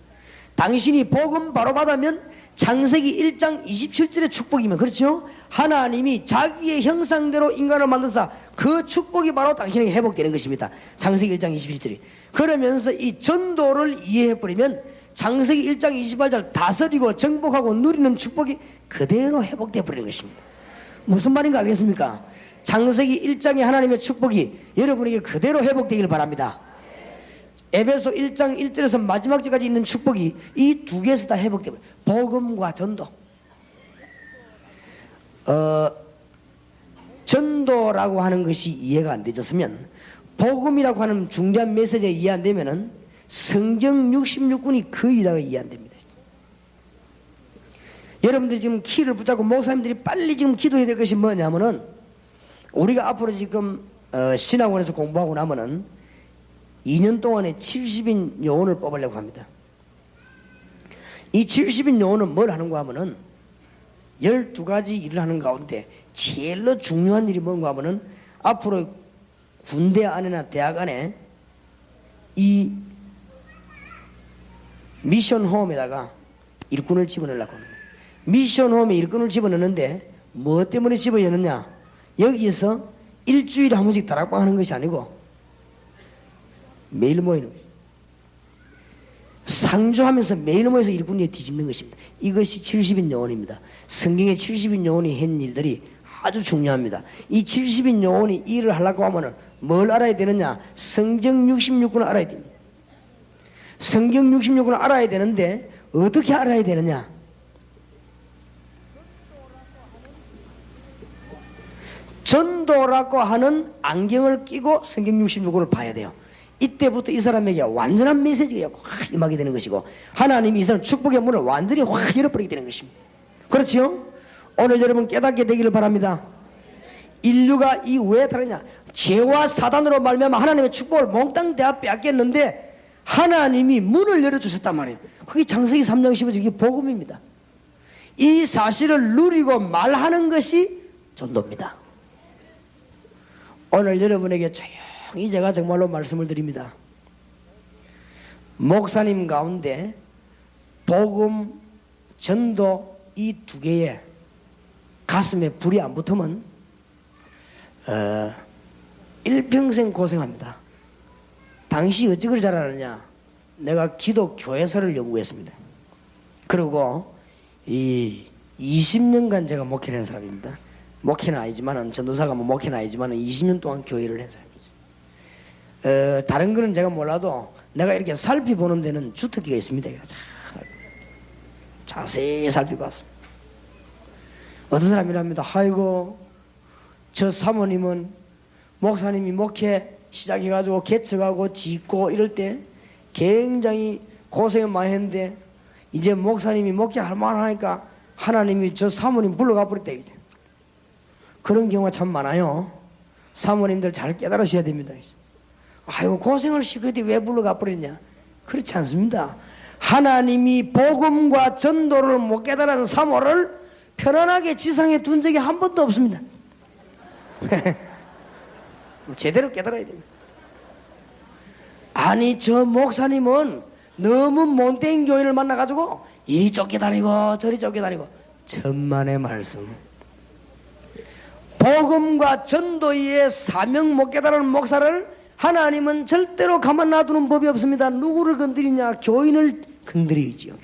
당신이 복음 바로 받으면 창세기 1장 27절의 축복이면 그렇죠? 하나님이 자기의 형상대로 인간을 만드사 그 축복이 바로 당신에게 회복되는 것입니다. 창세기 1장 27절이. 그러면서 이 전도를 이해해버리면 창세기 1장 28절 다스리고 정복하고 누리는 축복이 그대로 회복되어 버리는 것입니다. 무슨 말인가 알겠습니까? 창세기 1장의 하나님의 축복이 여러분에게 그대로 회복되길 바랍니다. 에베소 1장 1절에서 마지막 절까지 있는 축복이 이 두 개에서 다 회복되고 복음과 전도. 전도라고 하는 것이 이해가 안 되졌으면 복음이라고 하는 중대한 메시지가 이해 안 되면은 성경 66권이 거의 다 이해 안 됩니다. 여러분들이 지금 키를 붙잡고 목사님들이 빨리 지금 기도해야 될 것이 뭐냐면은 우리가 앞으로 지금 신학원에서 공부하고 나면은 2년 동안에 70인 요원을 뽑으려고 합니다. 이 70인 요원은 뭘 하는가 하면은 12가지 일을 하는 가운데 제일로 중요한 일이 뭔가 하면은 앞으로 군대 안에나 대학 안에 이 미션 홈에다가 일꾼을 집어넣으려고 합니다. 미션 홈에 일꾼을 집어넣는데 뭐 때문에 집어넣느냐? 여기에서 일주일에 한 번씩 다락방 하는 것이 아니고 매일 모이는 것입니다. 상주하면서 매일 모여서 일꾼에 뒤집는 것입니다. 이것이 70인 요원입니다. 성경의 70인 요원이 한 일들이 아주 중요합니다. 이 70인 요원이 일을 하려고 하면은 뭘 알아야 되느냐? 성경 66권을 알아야 됩니다. 성경 66권을 알아야 되는데 어떻게 알아야 되느냐? 전도라고 하는 안경을 끼고 성경 66권을 봐야 돼요. 이때부터 이 사람에게 완전한 메시지가 확 임하게 되는 것이고 하나님이 이 사람 축복의 문을 완전히 확 열어버리게 되는 것입니다. 그렇지요? 오늘 여러분 깨닫게 되기를 바랍니다. 인류가 이 왜 다르냐? 죄와 사단으로 말미암아 하나님의 축복을 몽땅 다 빼앗겼는데 하나님이 문을 열어주셨단 말이에요. 그게 창세기 3장 15절 이게 복음입니다. 이 사실을 누리고 말하는 것이 전도입니다. 오늘 여러분에게 조용히 제가 정말로 말씀을 드립니다. 목사님 가운데 복음, 전도 이 두 개에 가슴에 불이 안 붙으면 일평생 고생합니다. 당시 어찌 그리 잘하느냐? 내가 기독교회사를 연구했습니다. 그리고 이 20년간 제가 목회를 한 사람입니다. 목회는 아니지만은 전도사가 뭐 목회는 아니지만은 20년 동안 교회를 한 사람이죠. 다른 거는 제가 몰라도 내가 이렇게 살펴보는 데는 주특기가 있습니다. 자세히 살펴봤습니다. 어떤 사람이랍니다. 아이고 저 사모님은 목사님이 목회 시작해가지고 개척하고 짓고 이럴 때 굉장히 고생을 많이 했는데 이제 목사님이 목회할 만하니까 하나님이 저 사모님 불러가 버렸다 이제. 그런 경우가 참 많아요. 사모님들 잘 깨달으셔야 됩니다. 아이고 고생을 시켰는데 왜 불러가 버렸냐? 그렇지 않습니다. 하나님이 복음과 전도를 못 깨달은 사모를 편안하게 지상에 둔 적이 한 번도 없습니다. 제대로 깨달아야 됩니다. 아니 저 목사님은 너무 못된 교인을 만나가지고 이리 쫓겨다니고 저리 쫓겨다니고 천만의 말씀. 복음과 전도의 사명 못 깨달은 목사를 하나님은 절대로 가만 놔두는 법이 없습니다. 누구를 건드리냐? 교인을 건드리지요.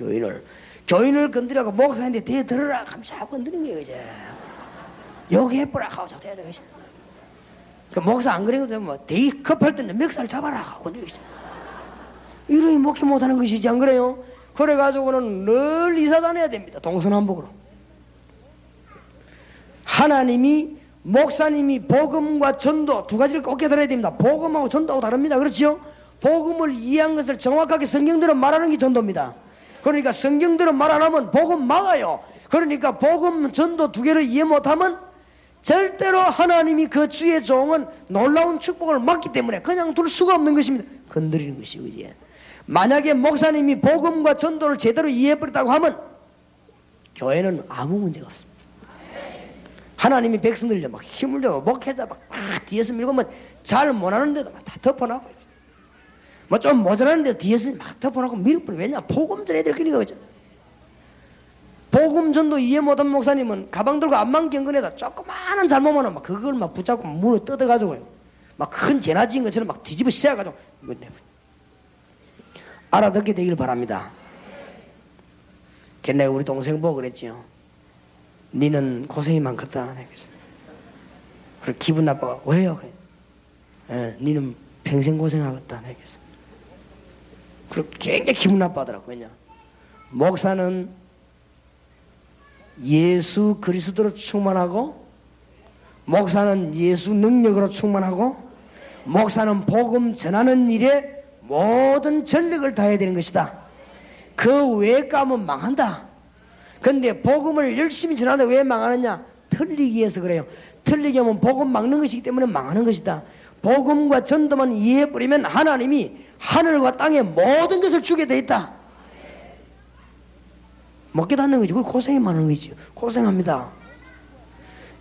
교인을 건드려고 목사님한테 대들어라 감사하고 건드리는 거예요. 이제 욕해보라 하고 자꾸 해야 되겠어. 그 목사 안 그래도 뭐 대기 급할 때는 멱살 잡아라 하고 건드리겠어. 이러니 목회 못하는 것이지 안 그래요? 그래가지고는 늘 이사 다녀야 됩니다. 동서남북으로. 하나님이 목사님이 복음과 전도 두 가지를 꼭 깨달아야 됩니다. 복음하고 전도하고 다릅니다. 그렇지요? 복음을 이해한 것을 정확하게 성경대로 말하는 게 전도입니다. 그러니까 성경대로 말 안 하면 복음 막아요. 그러니까 복음, 전도 두 개를 이해 못하면 절대로 하나님이 그 주의 종은 놀라운 축복을 막기 때문에 그냥 둘 수가 없는 것입니다. 건드리는 것이고 이제. 만약에 목사님이 복음과 전도를 제대로 이해해버렸다고 하면 교회는 아무 문제가 없습니다. 하나님이 백성들려 막 힘을 줘 목회자 막 뒤에서 밀고 뭐 잘 못하는데도 막 다 덮어놔고 뭐 좀 모자라는데 뒤에서 막 덮어놓고 밀어버려. 왜냐? 복음 전해야 될 거니까 그죠? 복음 전도 이해 못한 목사님은 가방 들고 암만 경건에다 조그마한 잘못만 하면 그걸 막 붙잡고 물어 뜯어가지고요. 막 큰 재나 지은 것처럼 막 뒤집어 씌워가지고 알아듣게 되길 바랍니다. 걔 내가 우리 동생 보고 그랬지요. 니는 고생이 많겠다. 그래 기분 나빠가 왜요? 니는 평생 고생하겠다. 그랬어. 그리고 굉장히 기분 나빠하더라고. 왜냐? 목사는 예수 그리스도로 충만하고 목사는 예수 능력으로 충만하고 목사는 복음 전하는 일에 모든 전력을 다해야 되는 것이다. 그 외에 까면 망한다. 근데 복음을 열심히 전하는데 왜 망하느냐? 틀리기 위해서 그래요. 틀리게 하면 복음 막는 것이기 때문에 망하는 것이다. 복음과 전도만 이해해버리면 하나님이 하늘과 땅의 모든 것을 주게 돼 있다. 못 깨닫는 거지. 그걸 고생이 많은 거지. 고생합니다.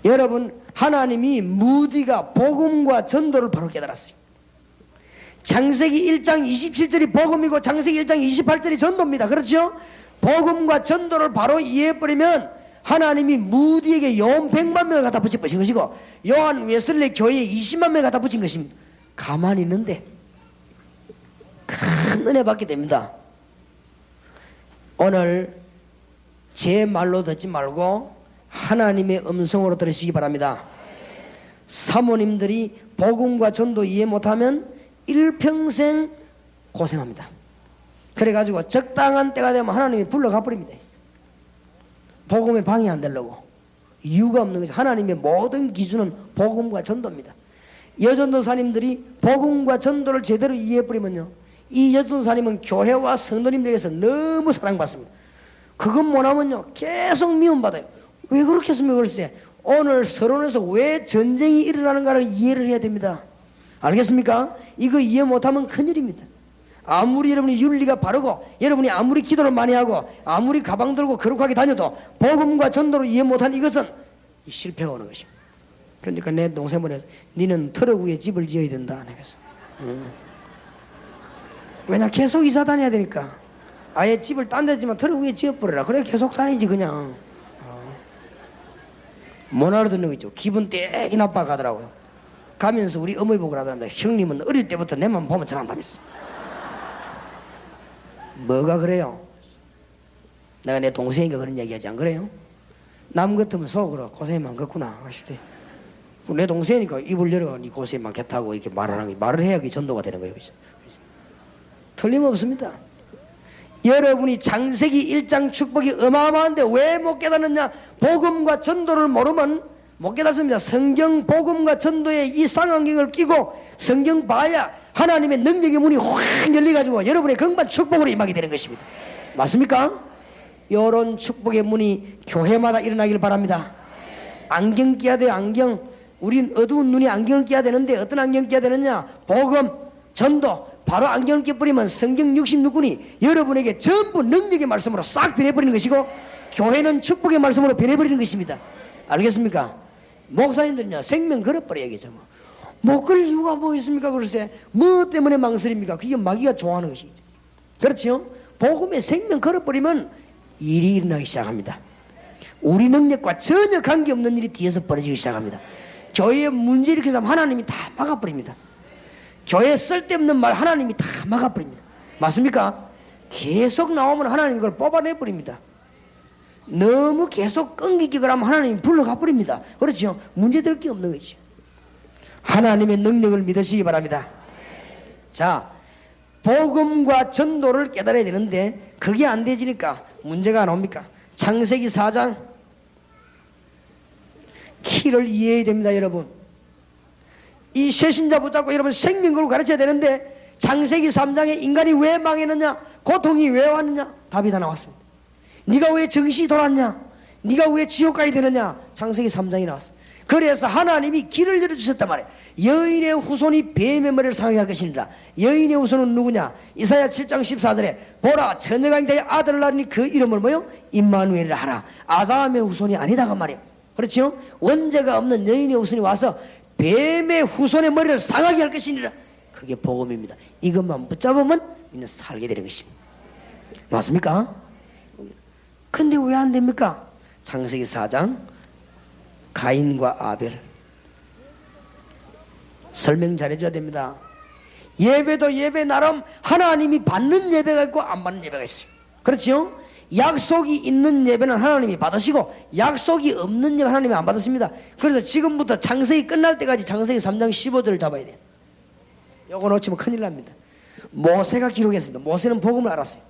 여러분, 하나님이 무디가 복음과 전도를 바로 깨달았어요. 창세기 1장 27절이 복음이고 창세기 1장 28절이 전도입니다. 그렇죠? 복음과 전도를 바로 이해해버리면 하나님이 무디에게 요한 100만 명을 갖다 붙인 것이고 요한 웨슬리 교회에 20만 명을 갖다 붙인 것입니다. 가만히 있는데 큰 은혜 받게 됩니다. 오늘 제 말로 듣지 말고 하나님의 음성으로 들으시기 바랍니다. 사모님들이 복음과 전도 이해 못하면 일평생 고생합니다. 그래가지고 적당한 때가 되면 하나님이 불러가 버립니다. 복음에 방해 안 되려고. 이유가 없는 것이 하나님의 모든 기준은 복음과 전도입니다. 여전도사님들이 복음과 전도를 제대로 이해해버리면요, 이 여전도사님은 교회와 성도님들에게서 너무 사랑받습니다. 그것 못하면요 계속 미움받아요. 왜 그렇게 했으면 글쎄, 오늘 서론에서 왜 전쟁이 일어나는가를 이해를 해야 됩니다. 알겠습니까? 이거 이해 못하면 큰일입니다. 아무리 여러분이 윤리가 바르고 여러분이 아무리 기도를 많이 하고 아무리 가방 들고 거룩하게 다녀도 복음과 전도를 이해 못한 이것은 실패가 오는 것입니다. 그러니까 내 동생 보내서 니는 트럭 위에 집을 지어야 된다. 그래서 왜냐 계속 이사 다녀야 되니까 아예 집을 딴 데지만 트럭 위에 지어버려라. 그래 계속 다니지 그냥. 못 알아듣는 거 있죠. 기분 떼기 나빠 가더라고요. 가면서 우리 어머니 보고 그러더랍니다. 형님은 어릴 때부터 내만 보면 잘한다면서. 뭐가 그래요? 내가 내 동생이니까 그런 얘기하지 안 그래요? 남 같으면 속으로 고생이 많겠구나 하실 때, 내 동생이니까 입을 열어 니 고생이 많겠다고 이렇게 말을 해야 전도가 되는 거예요. 틀림없습니다. 여러분이 창세기 1장 축복이 어마어마한데 왜 못 깨닫느냐? 복음과 전도를 모르면 못 깨닫습니다. 성경 복음과 전도의 이 쌍안경을 끼고 성경 봐야 하나님의 능력의 문이 확 열려가지고 여러분의 건반 축복으로 임하게 되는 것입니다. 맞습니까? 이런 축복의 문이 교회마다 일어나길 바랍니다. 안경 끼야 돼요. 안경. 우린 어두운 눈이 안경을 끼야 되는데 어떤 안경 끼야 되느냐? 복음, 전도. 바로 안경을 끼버리면 성경 66권이 여러분에게 전부 능력의 말씀으로 싹 변해버리는 것이고 교회는 축복의 말씀으로 변해버리는 것입니다. 알겠습니까? 목사님들은요 생명 걸어버려야겠죠. 못 그럴 이유가 뭐 있습니까? 글쎄 뭐 때문에 망설입니까? 그게 마귀가 좋아하는 것이죠. 그렇죠? 복음에 생명 걸어버리면 일이 일어나기 시작합니다. 우리 능력과 전혀 관계없는 일이 뒤에서 벌어지기 시작합니다. 교회에 문제 일으켜서 하나님이 다 막아버립니다. 교회에 쓸데없는 말 하나님이 다 막아버립니다. 맞습니까? 계속 나오면 하나님이 그걸 뽑아내버립니다. 너무 계속 끈기게 그러면 하나님이 불러가 버립니다. 그렇죠? 문제될 게 없는 거죠. 하나님의 능력을 믿으시기 바랍니다. 자, 복음과 전도를 깨달아야 되는데 그게 안 되지니까 문제가 나옵니까? 창세기 4장 키를 이해해야 됩니다. 여러분, 이 새신자 붙잡고 여러분 생명으로 가르쳐야 되는데 창세기 3장에 인간이 왜 망했느냐, 고통이 왜 왔느냐, 답이 다 나왔습니다. 네가 왜 정신이 돌았냐, 네가 왜 지옥 가야 되느냐, 창세기 3장이 나왔습니다. 그래서 하나님이 길을 열어주셨단 말이에요. 여인의 후손이 뱀의 머리를 상하게 할 것이니라. 여인의 후손은 누구냐? 이사야 7장 14절에 보라 처녀가 인자의 아들을 낳으니 그 이름을 뭐요? 임마누엘이라 하라. 아담의 후손이 아니다가 말이에요. 그렇죠? 원죄가 없는 여인의 후손이 와서 뱀의 후손의 머리를 상하게 할 것이니라. 그게 복음입니다. 이것만 붙잡으면 우리는 살게 되는 것입니다. 맞습니까? 근데 왜 안 됩니까? 창세기 4장 가인과 아벨 설명 잘해줘야 됩니다. 예배도 예배 나름 하나님이 받는 예배가 있고 안 받는 예배가 있어요. 그렇죠? 약속이 있는 예배는 하나님이 받으시고 약속이 없는 예배는 하나님이 안 받으십니다. 그래서 지금부터 창세기 끝날 때까지 창세기 3장 15절을 잡아야 돼요. 요거 놓치면 큰일 납니다. 모세가 기록했습니다. 모세는 복음을 알았어요.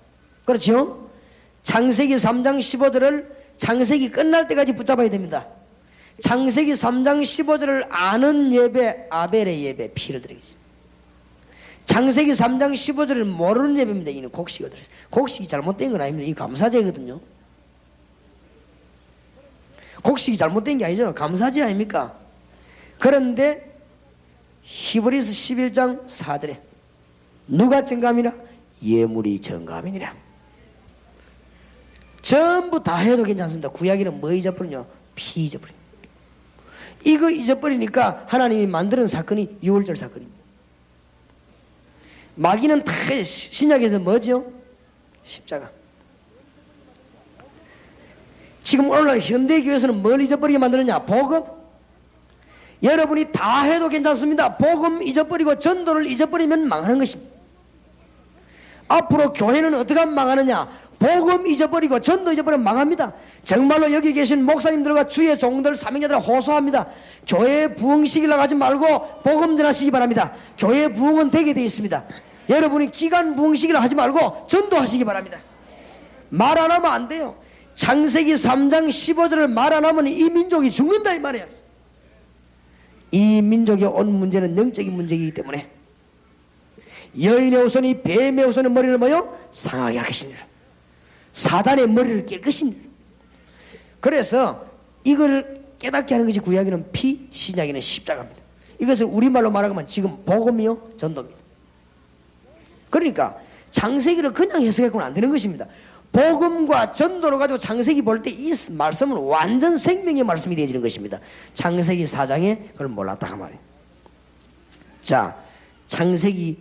그렇죠? 창세기 3장 15절을 창세기 끝날 때까지 붙잡아야 됩니다. 창세기 3장 15절을 아는 예배, 아벨의 예배, 피를 드리겠습니다. 창세기 3장 15절을 모르는 예배입니다. 이는 곡식을 드렸어요. 곡식이 잘못된 건 아닙니다. 이 감사제거든요. 곡식이 잘못된 게 아니잖아요. 감사제 아닙니까? 그런데 히브리서 11장 4절에 누가 정감이라? 예물이 정감이니라. 전부 다 해도 괜찮습니다. 구약에는 뭐 잊어버리냐? 피 잊어버려. 이거 잊어버리니까 하나님이 만드는 사건이 유월절 사건입니다. 마귀는 다 신약에서 뭐죠? 십자가. 지금 오늘날 현대교회에서는 뭘 잊어버리게 만드느냐? 복음. 여러분이 다 해도 괜찮습니다. 복음 잊어버리고 전도를 잊어버리면 망하는 것입니다. 앞으로 교회는 어떻게 하면 망하느냐? 복음 잊어버리고 전도 잊어버리면 망합니다. 정말로 여기 계신 목사님들과 주의 종들 사명자들 호소합니다. 교회 부흥시키려고 하지 말고 복음 전하시기 바랍니다. 교회 부흥은 되게 되어 있습니다. 여러분이 기간 부흥시키려고 하지 말고 전도하시기 바랍니다. 말 안 하면 안 돼요. 창세기 3장 15절을 말 안 하면 이 민족이 죽는다 이 말이에요. 이 민족의 온 문제는 영적인 문제이기 때문에 여인의 후손이 뱀의 후손의 머리를 뭐요? 상하게 할 것이니라. 사단의 머리를 깰 것입니다. 그래서 이걸 깨닫게 하는 것이 구약에는 피, 신약에는 십자가입니다. 이것을 우리말로 말하면 지금 복음이요 전도입니다. 그러니까 창세기를 그냥 해석해서는 안 되는 것입니다. 복음과 전도를 가지고 창세기 볼 때 이 말씀은 완전 생명의 말씀이 되어지는 것입니다. 창세기 4장에 그걸 몰랐다 그 말이에요. 자, 창세기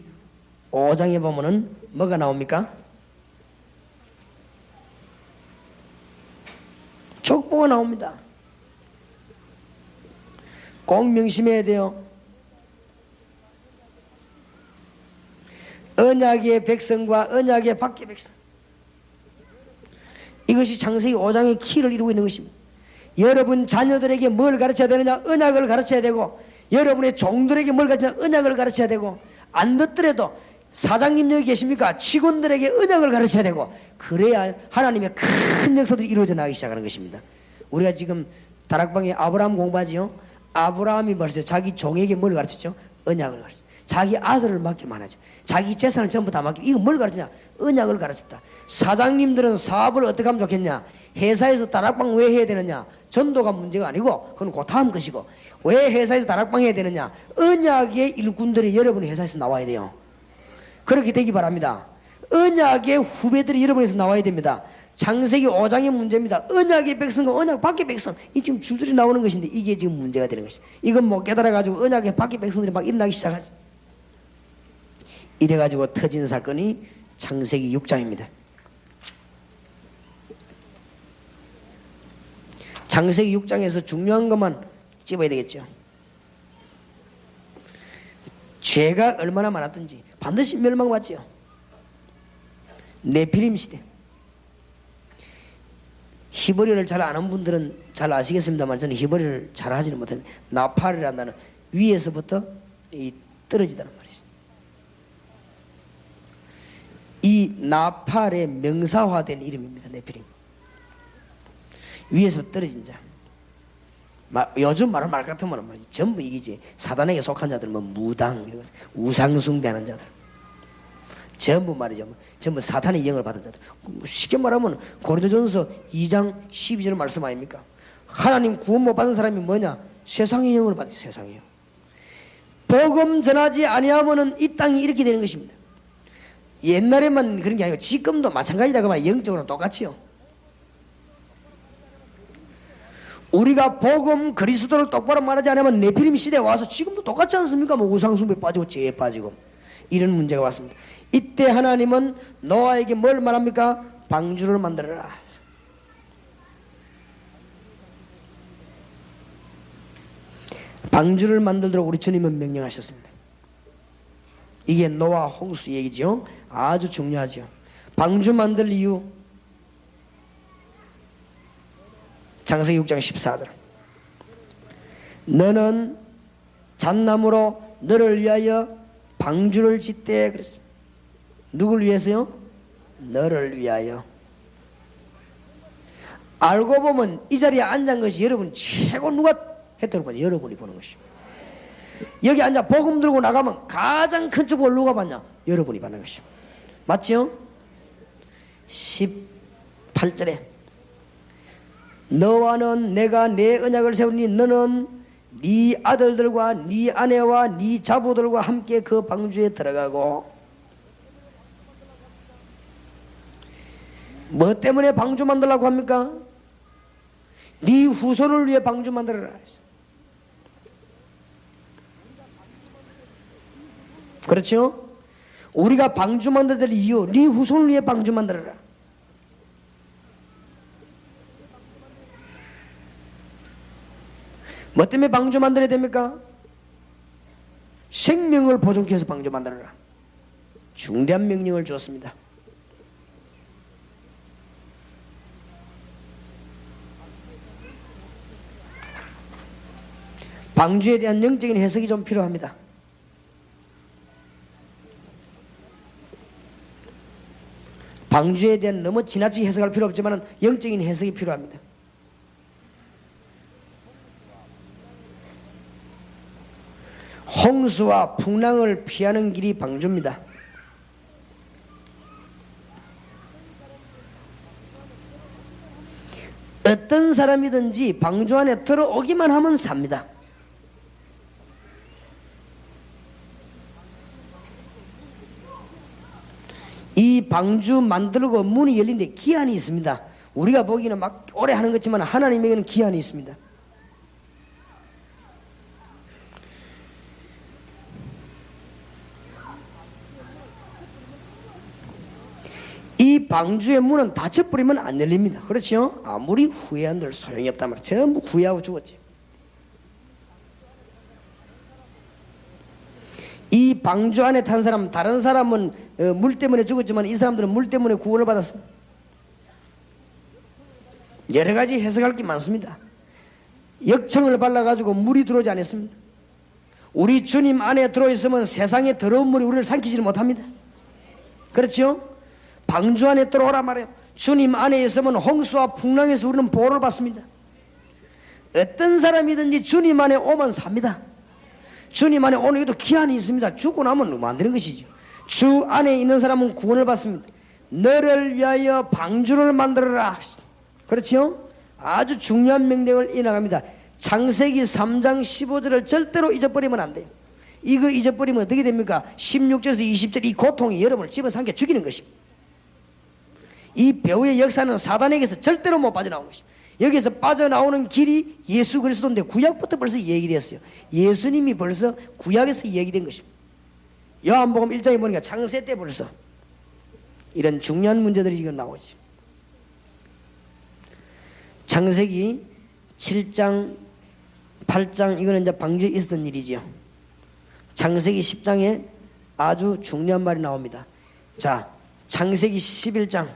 5장에 보면은 뭐가 나옵니까? 족보가 나옵니다. 꼭 명심해야 돼요. 언약의 백성과 언약의 밖의 백성. 이것이 창세기 5장의 키를 이루고 있는 것입니다. 여러분 자녀들에게 뭘 가르쳐야 되느냐? 언약을 가르쳐야 되고, 여러분의 종들에게 뭘 가르쳐야 되느냐? 언약을 가르쳐야 되고, 안 듣더라도 사장님 여기 계십니까? 직원들에게 언약을 가르쳐야 되고, 그래야 하나님의 큰 역사들이 이루어져 나가기 시작하는 것입니다. 우리가 지금 다락방에 아브라함 공부하지요? 아브라함이 말했어요. 자기 종에게 뭘 가르쳤죠? 언약을 가르쳤죠. 자기 아들을 맡기만 하죠. 자기 재산을 전부 다 맡기고, 이거 뭘 가르치냐? 언약을 가르쳤다. 사장님들은 사업을 어떻게 하면 좋겠냐? 회사에서 다락방 왜 해야 되느냐? 전도가 문제가 아니고 그건 그 다음 것이고, 왜 회사에서 다락방 해야 되느냐? 언약의 일꾼들이 여러분의 회사에서 나와야 돼요. 그렇게 되기 바랍니다. 언약의 후배들이 여러분에서 나와야 됩니다. 창세기 5장의 문제입니다. 언약의 백성과 언약 밖의 백성, 이 지금 줄줄이 나오는 것인데 이게 지금 문제가 되는 것이죠. 이건 못 깨달아가지고 언약의 밖의 백성들이 막 일어나기 시작하죠. 이래가지고 터진 사건이 창세기 6장입니다. 창세기 6장에서 중요한 것만 집어야 되겠죠. 죄가 얼마나 많았든지 반드시 멸망받지요. 네피림 시대. 히브리어를 잘 아는 분들은 잘 아시겠습니다만 저는 히브리어를 잘 하지는 못했는데, 나팔이라는 단어는 위에서부터 떨어지다는 말이죠. 이 나팔의 명사화된 이름입니다. 네피림. 위에서 떨어진 자. 요즘 말을 말 같으면 전부 이기지. 사단에게 속한 자들, 무당, 우상숭배하는 자들, 전부 말이죠. 전부 사탄의 영을 받은 자들. 쉽게 말하면 고린도전서 2장 12절 말씀 아닙니까? 하나님 구원 못 받은 사람이 뭐냐? 세상의 영을 받지. 세상의 영. 복음 전하지 아니하면은 이 땅이 이렇게 되는 것입니다. 옛날에만 그런 게 아니고 지금도 마찬가지다 그 말. 영적으로는 똑같이요. 우리가 복음 그리스도를 똑바로 말하지 않으면 네피림 시대에 와서 지금도 똑같지 않습니까? 우상숭배 빠지고 죄에 빠지고 이런 문제가 왔습니다. 이때 하나님은 노아에게 뭘 말합니까? 방주를 만들어라. 방주를 만들도록 우리 주님은 명령하셨습니다. 이게 노아 홍수 얘기죠. 아주 중요하죠. 방주 만들 이유, 창세기 6장 14절. 너는 잣나무로 너를 위하여 방주를 짓되 그랬습니다. 누굴 위해서요? 너를 위하여. 알고 보면 이 자리에 앉은 것이 여러분 최고 누가 했다고 보냐? 여러분이 보는 것입니다. 여기 앉아 복음 들고 나가면 가장 큰 축복을 누가 받냐? 여러분이 받는 것입니다. 맞죠? 18절에 너와는 내가 내 언약을 세우니 너는 네 아들들과 네 아내와 네 자부들과 함께 그 방주에 들어가고. 뭐 때문에 방주 만들라고 합니까? 네 후손을 위해 방주 만들어라. 그렇죠? 우리가 방주 만들어야 될 이유, 네 후손을 위해 방주 만들어라. 뭐 때문에 방주 만들어야 됩니까? 생명을 보존케 해서 방주 만들어라. 중대한 명령을 주었습니다. 방주에 대한 영적인 해석이 좀 필요합니다. 방주에 대한 너무 지나치게 해석할 필요 없지만 영적인 해석이 필요합니다. 홍수와 풍랑을 피하는 길이 방주입니다. 어떤 사람이든지 방주 안에 들어오기만 하면 삽니다. 이 방주 만들고 문이 열린데 기한이 있습니다. 우리가 보기에는 막 오래 하는 것지만 하나님에게는 기한이 있습니다. 이 방주의 문은 닫혀버리면 안 열립니다. 그렇죠? 아무리 후회한들 소용이 없단 말이에요. 전부 후회하고 죽었지. 이 방주 안에 탄 사람, 다른 사람은 물 때문에 죽었지만 이 사람들은 물 때문에 구원을 받았습니다. 여러 가지 해석할 게 많습니다. 역청을 발라가지고 물이 들어오지 않았습니다. 우리 주님 안에 들어있으면 세상의 더러운 물이 우리를 삼키지를 못합니다. 그렇죠? 방주 안에 들어오라 말해요. 주님 안에 있으면 홍수와 풍랑에서 우리는 보호를 받습니다. 어떤 사람이든지 주님 안에 오면 삽니다. 주님 안에 오는 것도 기한이 있습니다. 죽고 나면 안 되는 것이죠. 주 안에 있는 사람은 구원을 받습니다. 너를 위하여 방주를 만들어라. 그렇죠? 아주 중요한 명령을 이나갑니다. 창세기 3장 15절을 절대로 잊어버리면 안 돼요. 이거 잊어버리면 어떻게 됩니까? 16절에서 20절 이 고통이 여러분을 집어삼켜 죽이는 것입니다. 이 배후의 역사는 사단에게서 절대로 못 빠져나온 것입니다. 여기서 빠져나오는 길이 예수 그리스도인데 구약부터 벌써 얘기됐어요. 예수님이 벌써 구약에서 얘기된 것입니다. 요한복음 1장에 보니까 창세 때 벌써 이런 중요한 문제들이 지금 나오죠. 창세기 7장 8장 이거는 이제 방주에 있었던 일이지요. 창세기 10장에 아주 중요한 말이 나옵니다. 자, 창세기 11장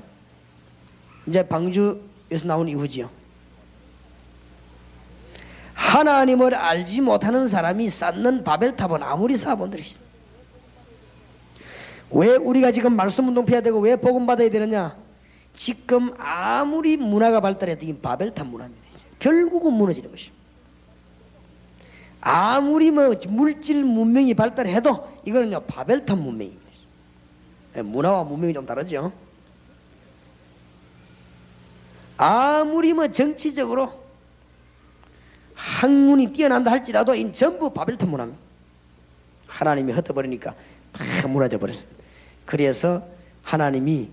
이제 방주에서 나온 이후지요. 하나님을 알지 못하는 사람이 쌓는 바벨탑은 아무리 쌓아본들이시다. 왜 우리가 지금 말씀운동 해야 되고 왜 복음 받아야 되느냐? 지금 아무리 문화가 발달해도 이 바벨탑 문화입니다. 결국은 무너지는 것입니다. 아무리 물질 문명이 발달해도 이거는요 바벨탑 문명입니다. 문화와 문명이 좀 다르죠. 아무리 정치적으로 학문이 뛰어난다 할지라도 이 전부 바벨탑 문화입니다. 하나님이 흩어버리니까 다 무너져 버렸습니다. 그래서 하나님이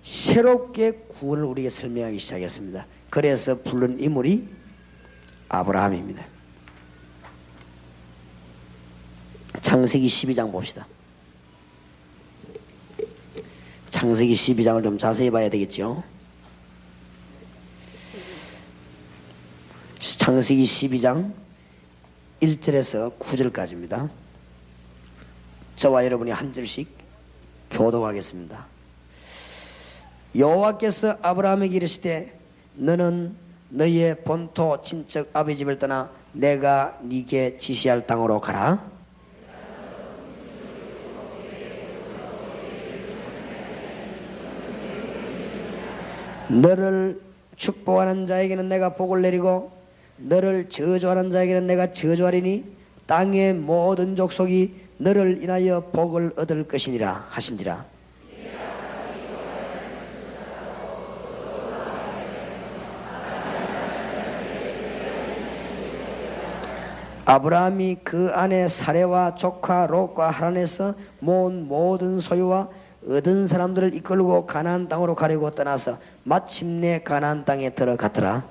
새롭게 구원을 우리에게 설명하기 시작했습니다. 그래서 부른 인물이 아브라함입니다. 창세기 12장 봅시다. 창세기 12장을 좀 자세히 봐야 되겠죠. 창세기 12장 1절에서 9절까지입니다. 저와 여러분이 한 절씩 교독하겠습니다. 여호와께서 아브라함에게 이르시되 너는 너희의 본토 친척 아버지 집을 떠나 내가 네게 지시할 땅으로 가라. 너를 축복하는 자에게는 내가 복을 내리고 너를 저주하는 자에게는 내가 저주하리니 땅의 모든 족속이 너를 인하여 복을 얻을 것이니라 하신지라. 아브라함이 그 안에 사레와 조카 롯과 하란에서 모은 모든 소유와 얻은 사람들을 이끌고 가나안 땅으로 가려고 떠나서 마침내 가나안 땅에 들어갔더라.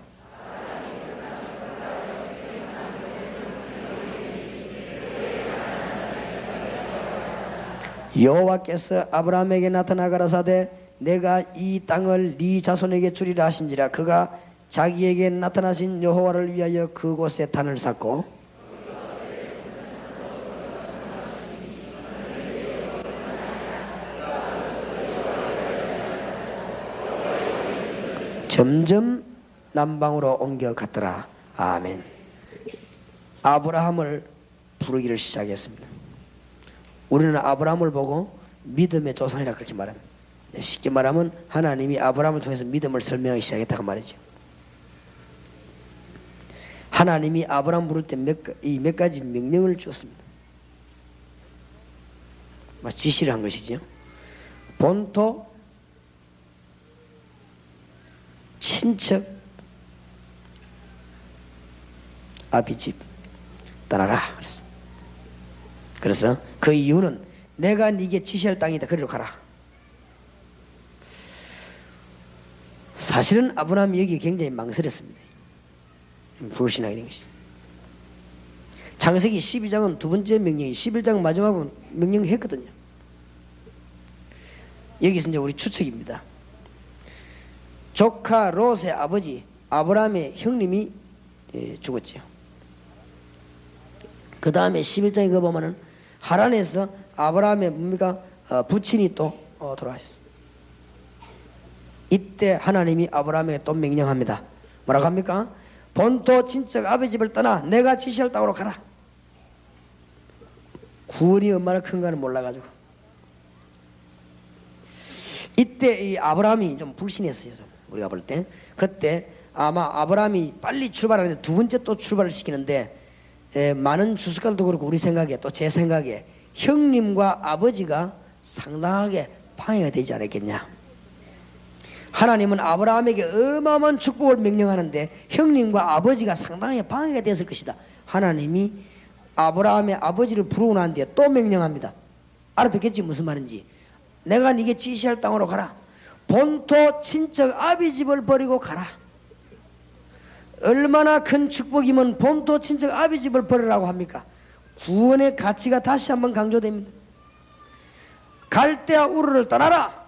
여호와께서 아브라함에게 나타나 가라사대 내가 이 땅을 네 자손에게 주리라 하신지라. 그가 자기에게 나타나신 여호와를 위하여 그곳에 단을 쌓고 점점 남방으로 옮겨갔더라. 아멘. 아브라함을 부르기를 시작했습니다. 우리는 아브라함을 보고 믿음의 조상이라 그렇게 말합니다. 쉽게 말하면 하나님이 아브라함을 통해서 믿음을 설명하기 시작했다고 말이죠. 하나님이 아브라함 부를 때 몇 가지 명령을 주었습니다. 지시를 한 것이죠. 본토, 친척, 아비집 떠나라. 그래서 그 이유는 내가 네게 지시할 땅이다. 그리로 가라. 사실은 아브라함이 여기 굉장히 망설였습니다. 불신하게 된 것이죠. 창세기 12장은 두 번째 명령이 11장 마지막은 명령했거든요. 여기서 이제 우리 추측입니다. 조카 롯의 아버지 아브라함의 형님이 죽었죠. 그 다음에 11장에 그 보면은 하란에서 아브라함의 뭡니까? 부친이 또 돌아왔어요. 이때 하나님이 아브라함에게 또 명령합니다. 뭐라고 합니까? 본토 친척 아버지 집을 떠나 내가 지시할 땅으로 가라. 구원이 얼마나 큰가는 몰라가지고 이때 이 아브라함이 좀 불신했어요. 좀 우리가 볼 때 그때 아마 아브라함이 빨리 출발하는데 두 번째 또 출발을 시키는데 많은 주석가들도 그렇고 우리 생각에 또 제 생각에 형님과 아버지가 상당하게 방해가 되지 않았겠냐. 하나님은 아브라함에게 어마어마한 축복을 명령하는데 형님과 아버지가 상당히 방해가 됐을 것이다. 하나님이 아브라함의 아버지를 부르고 난 뒤에 또 명령합니다. 알아듣겠지 무슨 말인지. 내가 네게 지시할 땅으로 가라. 본토 친척 아비집을 버리고 가라. 얼마나 큰 축복이면 본토 친척 아비집을 버리라고 합니까? 구원의 가치가 다시 한번 강조됩니다. 갈대아 우르를 떠나라.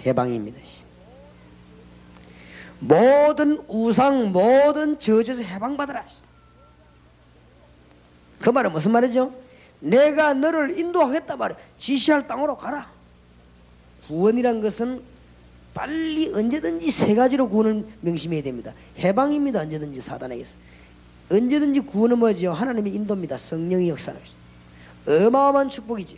해방입니다. 모든 우상 모든 저주에서 해방받아라. 그 말은 무슨 말이죠? 내가 너를 인도하겠다 말이야. 지시할 땅으로 가라. 구원이란 것은 빨리 언제든지 세 가지로 구원을 명심해야 됩니다. 해방입니다. 언제든지 사단에게서. 언제든지 구원은 뭐죠? 하나님의 인도입니다. 성령의 역사는. 어마어마한 축복이죠.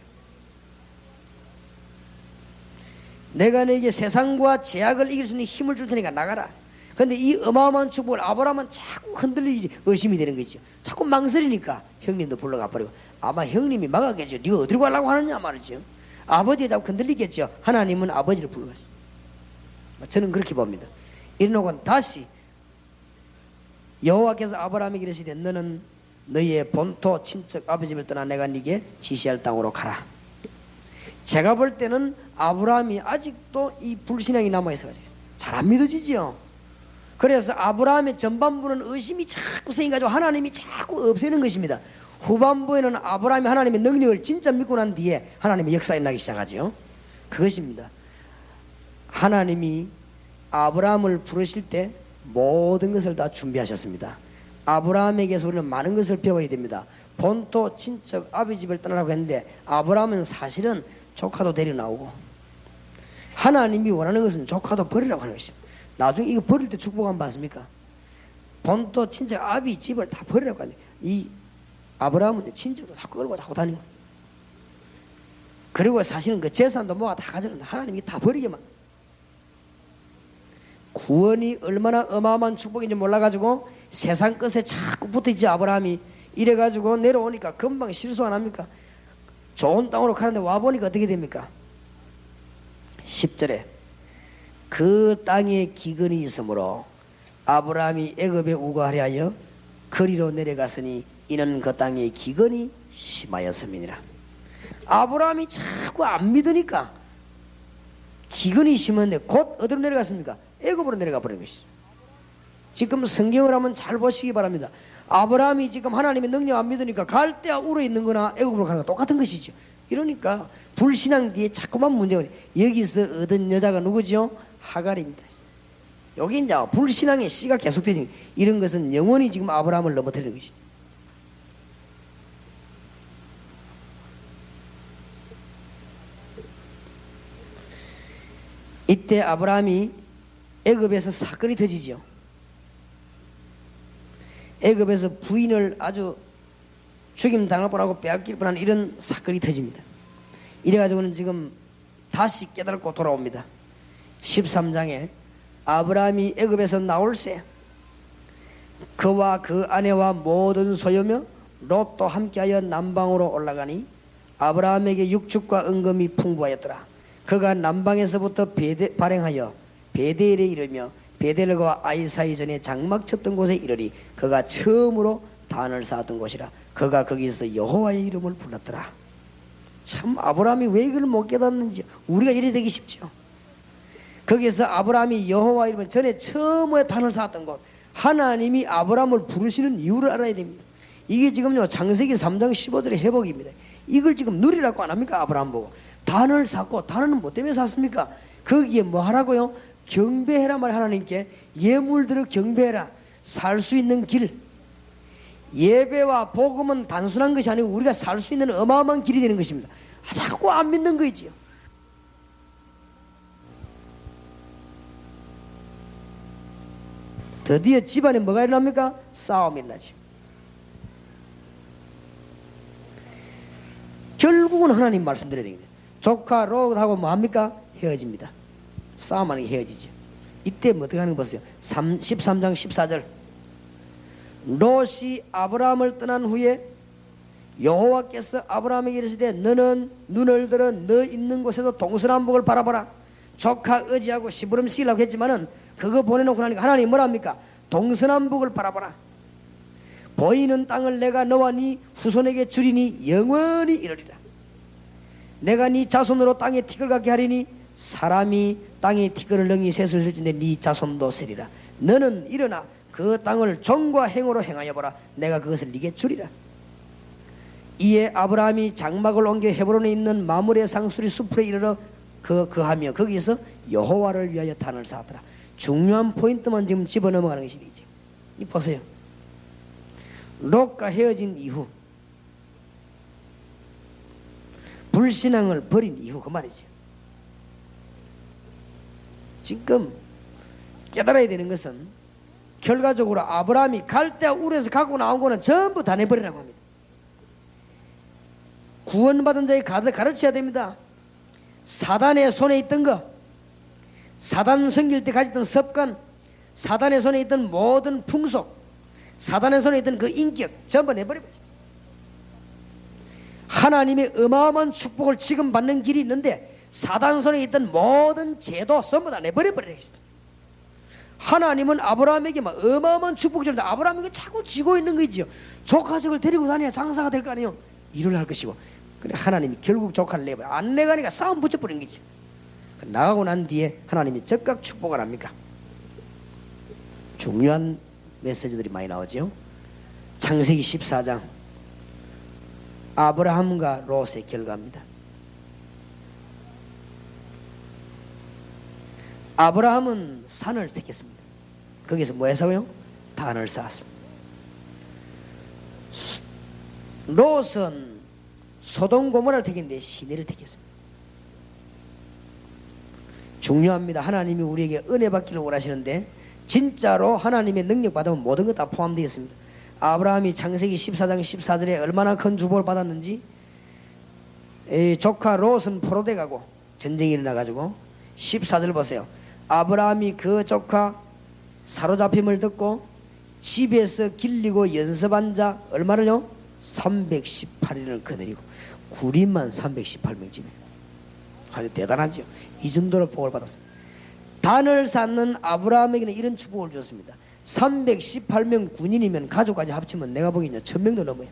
내가 너에게 세상과 죄악을 이길 수 있는 힘을 줄 테니까 나가라. 그런데 이 어마어마한 축복을 아브라함은 자꾸 흔들리지 의심이 되는 거죠. 자꾸 망설이니까 형님도 불러가 버리고 아마 형님이 막았겠죠. 네가 어디로 가려고 하느냐 말이죠. 아버지가 자꾸 흔들리겠죠. 하나님은 아버지를 불러가죠. 저는 그렇게 봅니다. 이러고 다시 여호와께서 아브라함에게 이르시되 너는 너희의 본토 친척 아버지를 떠나 내가 네게 지시할 땅으로 가라. 제가 볼 때는 아브라함이 아직도 이 불신앙이 남아있어요. 잘 안 믿어지죠. 그래서 아브라함의 전반부는 의심이 자꾸 생겨가지고 하나님이 자꾸 없애는 것입니다. 후반부에는 아브라함이 하나님의 능력을 진짜 믿고 난 뒤에 하나님의 역사에 나기 시작하죠. 그것입니다. 하나님이 아브라함을 부르실 때 모든 것을 다 준비하셨습니다. 아브라함에게서 우리는 많은 것을 배워야 됩니다. 본토 친척 아비집을 떠나라고 했는데 아브라함은 사실은 조카도 데려 나오고 하나님이 원하는 것은 조카도 버리라고 하는 것입니다. 나중에 이거 버릴 때 축복 안 받습니까? 본토 친척 아비 집을 다 버리라고 하는 이 아브라함은 친척도 자꾸 끌고 자꾸 다니고 그리고 사실은 그 재산도 뭐가 다 가져가는데 하나님이 다 버리게만. 구원이 얼마나 어마어마한 축복인지 몰라가지고 세상 끝에 자꾸 붙어있지. 아브라함이 이래가지고 내려오니까 금방 실수 안 합니까? 좋은 땅으로 가는데 와보니까 어떻게 됩니까? 10절에 그 땅에 기근이 있으므로 아브라함이 애굽에 우거하려 하여 거리로 내려갔으니 이는 그 땅에 기근이 심하였음이니라. 아브라함이 자꾸 안 믿으니까 기근이 심한데 곧 어디로 내려갔습니까? 애굽으로 내려가 버린 것이죠. 지금 성경을 한번 잘 보시기 바랍니다. 아브라함이 지금 하나님의 능력 안 믿으니까 갈대아 우르에 있는 거나 애굽으로 가는 거 똑같은 것이죠. 이러니까 불신앙 뒤에 자꾸만 문제가 여기서 얻은 여자가 누구죠? 하갈입니다. 여기 이제 불신앙의 씨가 계속되지. 이런 것은 영원히 지금 아브라함을 넘어뜨리는 것이죠. 이때 아브라함이 애굽에서 사건이 터지죠. 애굽에서 부인을 아주 죽임 당할 뻔하고 빼앗길 뻔한 이런 사건이 터집니다. 이래가지고는 지금 다시 깨달고 돌아옵니다. 13장에 아브라함이 애굽에서 나올새 그와 그 아내와 모든 소유며 롯도 함께하여 남방으로 올라가니 아브라함에게 육축과 은금이 풍부하였더라. 그가 남방에서부터 발행하여 베델에 이르며 베델과 아이 사이 전에 장막 쳤던 곳에 이르리 그가 처음으로 단을 쌓았던 곳이라. 그가 거기서 여호와의 이름을 불렀더라. 참 아브라함이 왜 이걸 못 깨닫는지 우리가 이래 되기 쉽죠. 거기서 아브라함이 여호와 이름을 전에 처음에 단을 쌓았던 곳, 하나님이 아브라함을 부르시는 이유를 알아야 됩니다. 이게 지금요 창세기 3장 15절의 회복입니다. 이걸 지금 누리라고 안 합니까? 아브라함 보고 단을 쌓고, 단은 뭐 때문에 쌓습니까? 거기에 뭐 하라고요? 경배해라 말. 하나님께 예물들을 경배해라. 살 수 있는 길. 예배와 복음은 단순한 것이 아니고 우리가 살 수 있는 어마어마한 길이 되는 것입니다. 자꾸 안 믿는 거지요. 드디어 집안에 뭐가 일어납니까? 싸움이 일어나죠. 결국은 하나님 말씀드려야 됩니다. 조카 롯하고 뭐 합니까? 헤어집니다. 싸움하는 게 헤어지죠. 이때 뭐 어떻게 하는 거 보세요. 13장 14절. 롯이 아브라함을 떠난 후에 여호와께서 아브라함에게 이르시되 너는 눈을 들어 너 있는 곳에서 동서남북을 바라보라. 조카 의지하고 시부름 시키려고 했지만은 그거 보내놓고 나니까 하나님 뭐라 합니까? 동서남북을 바라보라. 보이는 땅을 내가 너와 네 후손에게 주리니 영원히 이르리라. 내가 네 자손으로 땅에 티끌 같게 하리니 사람이 땅에 티끌을 능히 셀수 있을진데 네 자손도 세리라. 너는 일어나 그 땅을 정과 행으로 행하여 보라. 내가 그것을 네게 주리라. 이에 아브라함이 장막을 옮겨 헤브론에 있는 마므레 상수리 숲에 이르러 거하며 거기서 여호와를 위하여 단을 쌓았더라. 중요한 포인트만 지금 집어넘어가는 것이 되죠. 이 보세요. 롯과 헤어진 이후 불신앙을 버린 이후 그 말이죠. 지금 깨달아야 되는 것은 결과적으로 아브라함이 갈대아 울에서 갖고 나온 거는 전부 다 내버리라고 합니다. 구원받은 자의 가르쳐야 됩니다. 사단의 손에 있던 거, 사단 섬길 때 가졌던 습관, 사단의 손에 있던 모든 풍속, 사단의 손에 있던 그 인격 전부 내버려버리죠. 하나님의 어마어마한 축복을 지금 받는 길이 있는데 사단 손에 있던 모든 제도 전부 다 내버려버리겠습니다. 하나님은 아브라함에게 막 어마어마한 축복을 주는데 아브라함이 자꾸 지고 있는 거지요. 조카석을 데리고 다녀야 장사가 될 거 아니에요. 일을 할 것이고. 그래 하나님이 결국 조카를 내버려. 안 내가니까 싸움 붙여버린 거지. 나가고 난 뒤에 하나님이 즉각 축복을 합니까? 중요한 메시지들이 많이 나오죠. 창세기 14장 아브라함과 롯의 결과입니다. 아브라함은 산을 택했습니다. 거기서 뭐 해서요? 단을 쌓았습니다. 롯은 소돔 고모라를 택했는데 시내를 택했습니다. 중요합니다. 하나님이 우리에게 은혜 받기를 원하시는데 진짜로 하나님의 능력 받으면 모든 것 다 포함되어 있습니다. 아브라함이 창세기 14장 14절에 얼마나 큰 축복을 받았는지 조카 롯은 포로돼 가고 전쟁이 일어나가지고 14절 보세요. 아브라함이 그 조카 사로잡힘을 듣고 집에서 길리고 연습한 자 얼마를요? 318인을 거느리고 구림만 318명쯤이에요. 아주 대단하죠. 이 정도로 복을 받았습니다. 단을 쌓는 아브라함에게는 이런 축복을 주었습니다. 318명 군인이면 가족까지 합치면 내가 보기에는 1000명도 넘어요.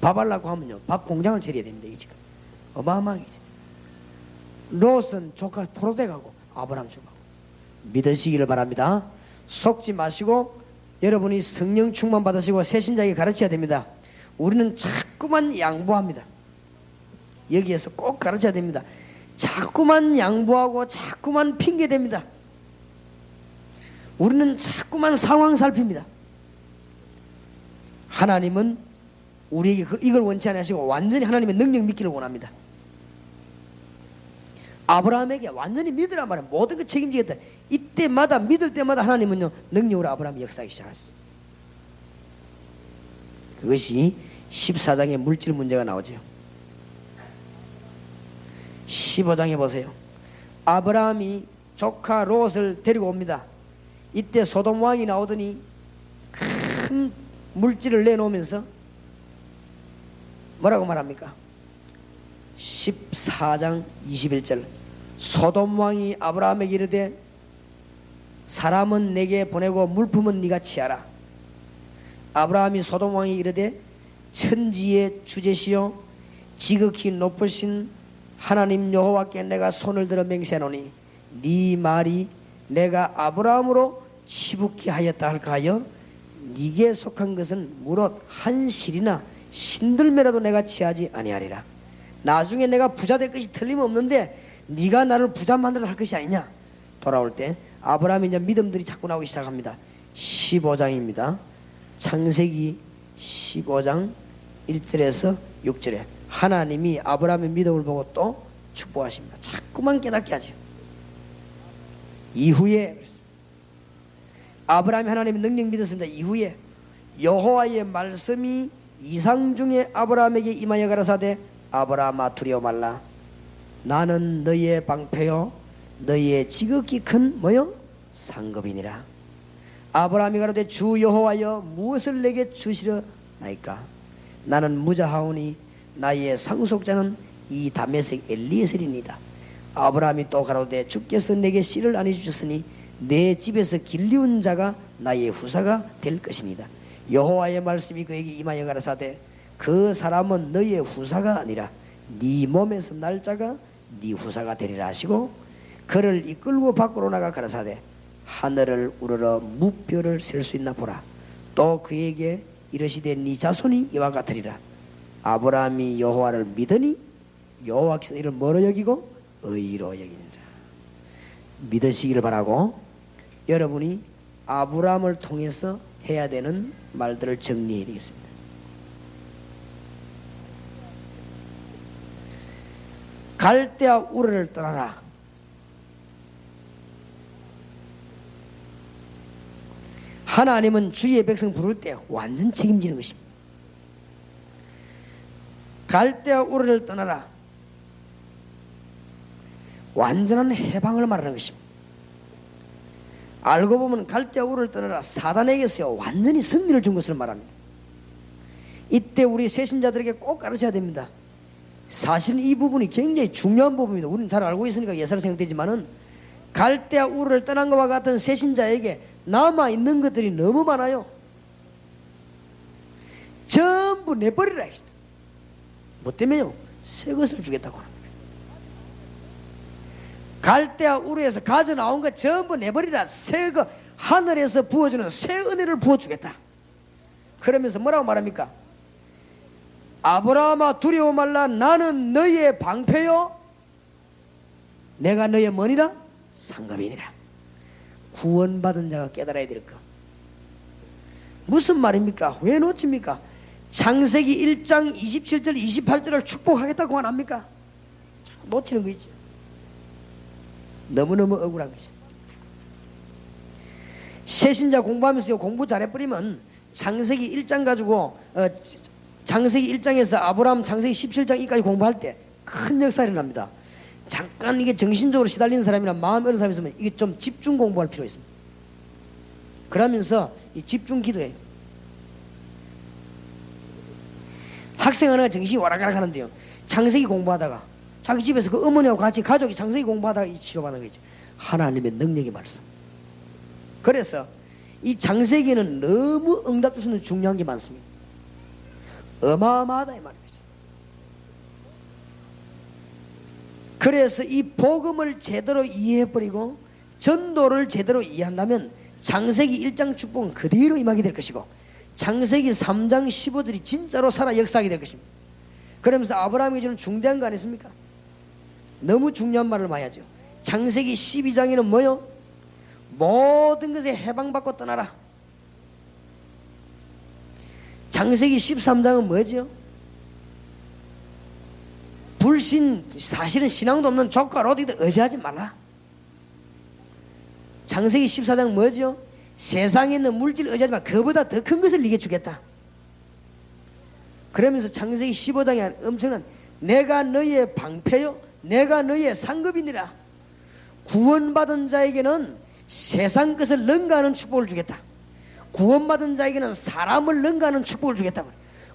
밥 하려고 하면요 밥 공장을 차려야 됩니다. 이게 지금 어마어마하겠죠. 롯은 조카를 포로돼 가고 아브라함 죽고 믿으시기를 바랍니다. 속지 마시고 여러분이 성령 충만 받으시고 새신자에게 가르쳐야 됩니다. 우리는 자꾸만 양보합니다. 여기에서 꼭 가르쳐야 됩니다. 자꾸만 양보하고 자꾸만 핑계댑니다. 우리는 자꾸만 상황 살핍니다. 하나님은 우리에게 이걸 원치 않으시고 완전히 하나님의 능력 믿기를 원합니다. 아브라함에게 완전히 믿으란 말이야. 모든 걸 책임지겠다. 이때마다 믿을 때마다 하나님은요 능력으로 아브라함이 역사하기 시작하셨어요. 그것이 14장의 물질 문제가 나오죠. 15장에 보세요. 아브라함이 조카 롯을 데리고 옵니다. 이때 소돔 왕이 나오더니 큰 물질을 내놓으면서 뭐라고 말합니까? 14장 21절 소돔 왕이 아브라함에게 이르되 사람은 내게 보내고 물품은 네가 취하라. 아브라함이 소돔 왕이 이르되 천지의 주제시요 지극히 높으신 하나님 여호와께 내가 손을 들어 맹세하노니 네 말이 내가 아브라함으로 치북히 하였다 할까 하여 네게 속한 것은 무릇 한 실이나 신들매라도 내가 취하지 아니하리라. 나중에 내가 부자 될 것이 틀림없는데 네가 나를 부자 만들어 할 것이 아니냐. 돌아올 때 아브라함이 이제 믿음들이 자꾸 나오기 시작합니다. 15장입니다. 창세기 15장 1절에서 6절에 하나님이 아브라함의 믿음을 보고 또 축복하십니다. 자꾸만 깨닫게 하죠. 이후에 아브라함이 하나님의 능력 믿었습니다. 이후에 여호와의 말씀이 이상 중에 아브라함에게 임하여 가라사대 아브라함아 두려워 말라. 나는 너희의 방패요 너희의 지극히 큰 뭐요? 상급이니라. 아브라함이 가로되 주 여호와여 무엇을 내게 주시려나이까. 나는 무자하오니 나의 상속자는 이 다메섹 엘리에셀이니이다. 아브라함이 또 가로되 주께서 내게 씨를 아니 주셨으니 내 집에서 길리운 자가 나의 후사가 될 것이니이다. 여호와의 말씀이 그에게 임하여 가라사대 그 사람은 너의 후사가 아니라 네 몸에서 날 자가 네 후사가 되리라 하시고 그를 이끌고 밖으로 나가 가라사대 하늘을 우러러 무뼈를 셀 수 있나 보라. 또 그에게 이르시되 네 자손이 이와 같으리라. 아브라함이 여호와를 믿으니 여호와께서 이를 뭐로 여기고 의로 여기니라. 믿으시기를 바라고 여러분이 아브라함을 통해서 해야 되는 말들을 정리해 드리겠습니다. 갈대아 우르를 떠나라. 하나님은 주의 백성 부를 때 완전 책임지는 것입니다. 갈대아 우르를 떠나라. 완전한 해방을 말하는 것입니다. 알고 보면 갈대아 우르를 떠나라 사단에게서 완전히 승리를 준 것을 말합니다. 이때 우리 세신자들에게 꼭 가르쳐야 됩니다. 사실은 이 부분이 굉장히 중요한 부분입니다. 우리는 잘 알고 있으니까 예사로 생각되지만은 갈대아 우르를 떠난 것과 같은 세신자에게 남아있는 것들이 너무 많아요. 전부 내버리라 했다. 뭐 때문에요? 새 것을 주겠다고 합니다. 갈대아 우르에서 가져 나온 것 전부 내버리라. 새 것 하늘에서 부어주는 새 은혜를 부어주겠다. 그러면서 뭐라고 말합니까? 아브라함아 두려워 말라. 나는 너희의 방패요 내가 너희의 뭐니라? 상급이니라. 구원받은 자가 깨달아야 될 것. 무슨 말입니까? 왜 놓칩니까? 창세기 1장 27절 28절을 축복하겠다고 안 합니까? 놓치는 거 있죠. 너무너무 억울한 것이다. 새신자 공부하면서 공부 잘해버리면 창세기 1장 가지고 창세기 1장에서 아브라함 창세기 17장까지 공부할 때 큰 역사가 일어납니다. 잠깐 이게 정신적으로 시달리는 사람이나 마음이 어려운 사람이 있으면 이게 좀 집중 공부할 필요가 있습니다. 그러면서 이 집중 기도해요. 학생 하나가 정신이 와락가락 하는데요. 창세기 공부하다가 자기 집에서 그 어머니하고 같이 가족이 창세기 공부하다가 치료받는 거죠. 하나님의 능력의 말씀. 그래서 이 창세기는 너무 응답 줄 수 있는 중요한 게 많습니다. 어마어마하다 이 말이죠. 그래서 이 복음을 제대로 이해해버리고 전도를 제대로 이해한다면 창세기 1장 축복은 그대로 임하게 될 것이고 창세기 3장 15절이 진짜로 살아 역사하게 될 것입니다. 그러면서 아브라함이 주는 중대한 거 아니십니까? 너무 중요한 말을 많이 하죠. 창세기 12장에는 뭐요? 모든 것에 해방받고 떠나라. 창세기 13장은 뭐죠? 불신, 사실은 신앙도 없는 조카를 어디다 의지하지 말라. 창세기 14장 뭐죠? 세상에 있는 물질을 의지하지 마. 그보다 더 큰 것을 네게 주겠다. 그러면서 창세기 15장에 엄청난 내가 너희의 방패요 내가 너희의 상급이니라. 구원받은 자에게는 세상 것을 능가하는 축복을 주겠다. 구원받은 자에게는 사람을 능가하는 축복을 주겠다.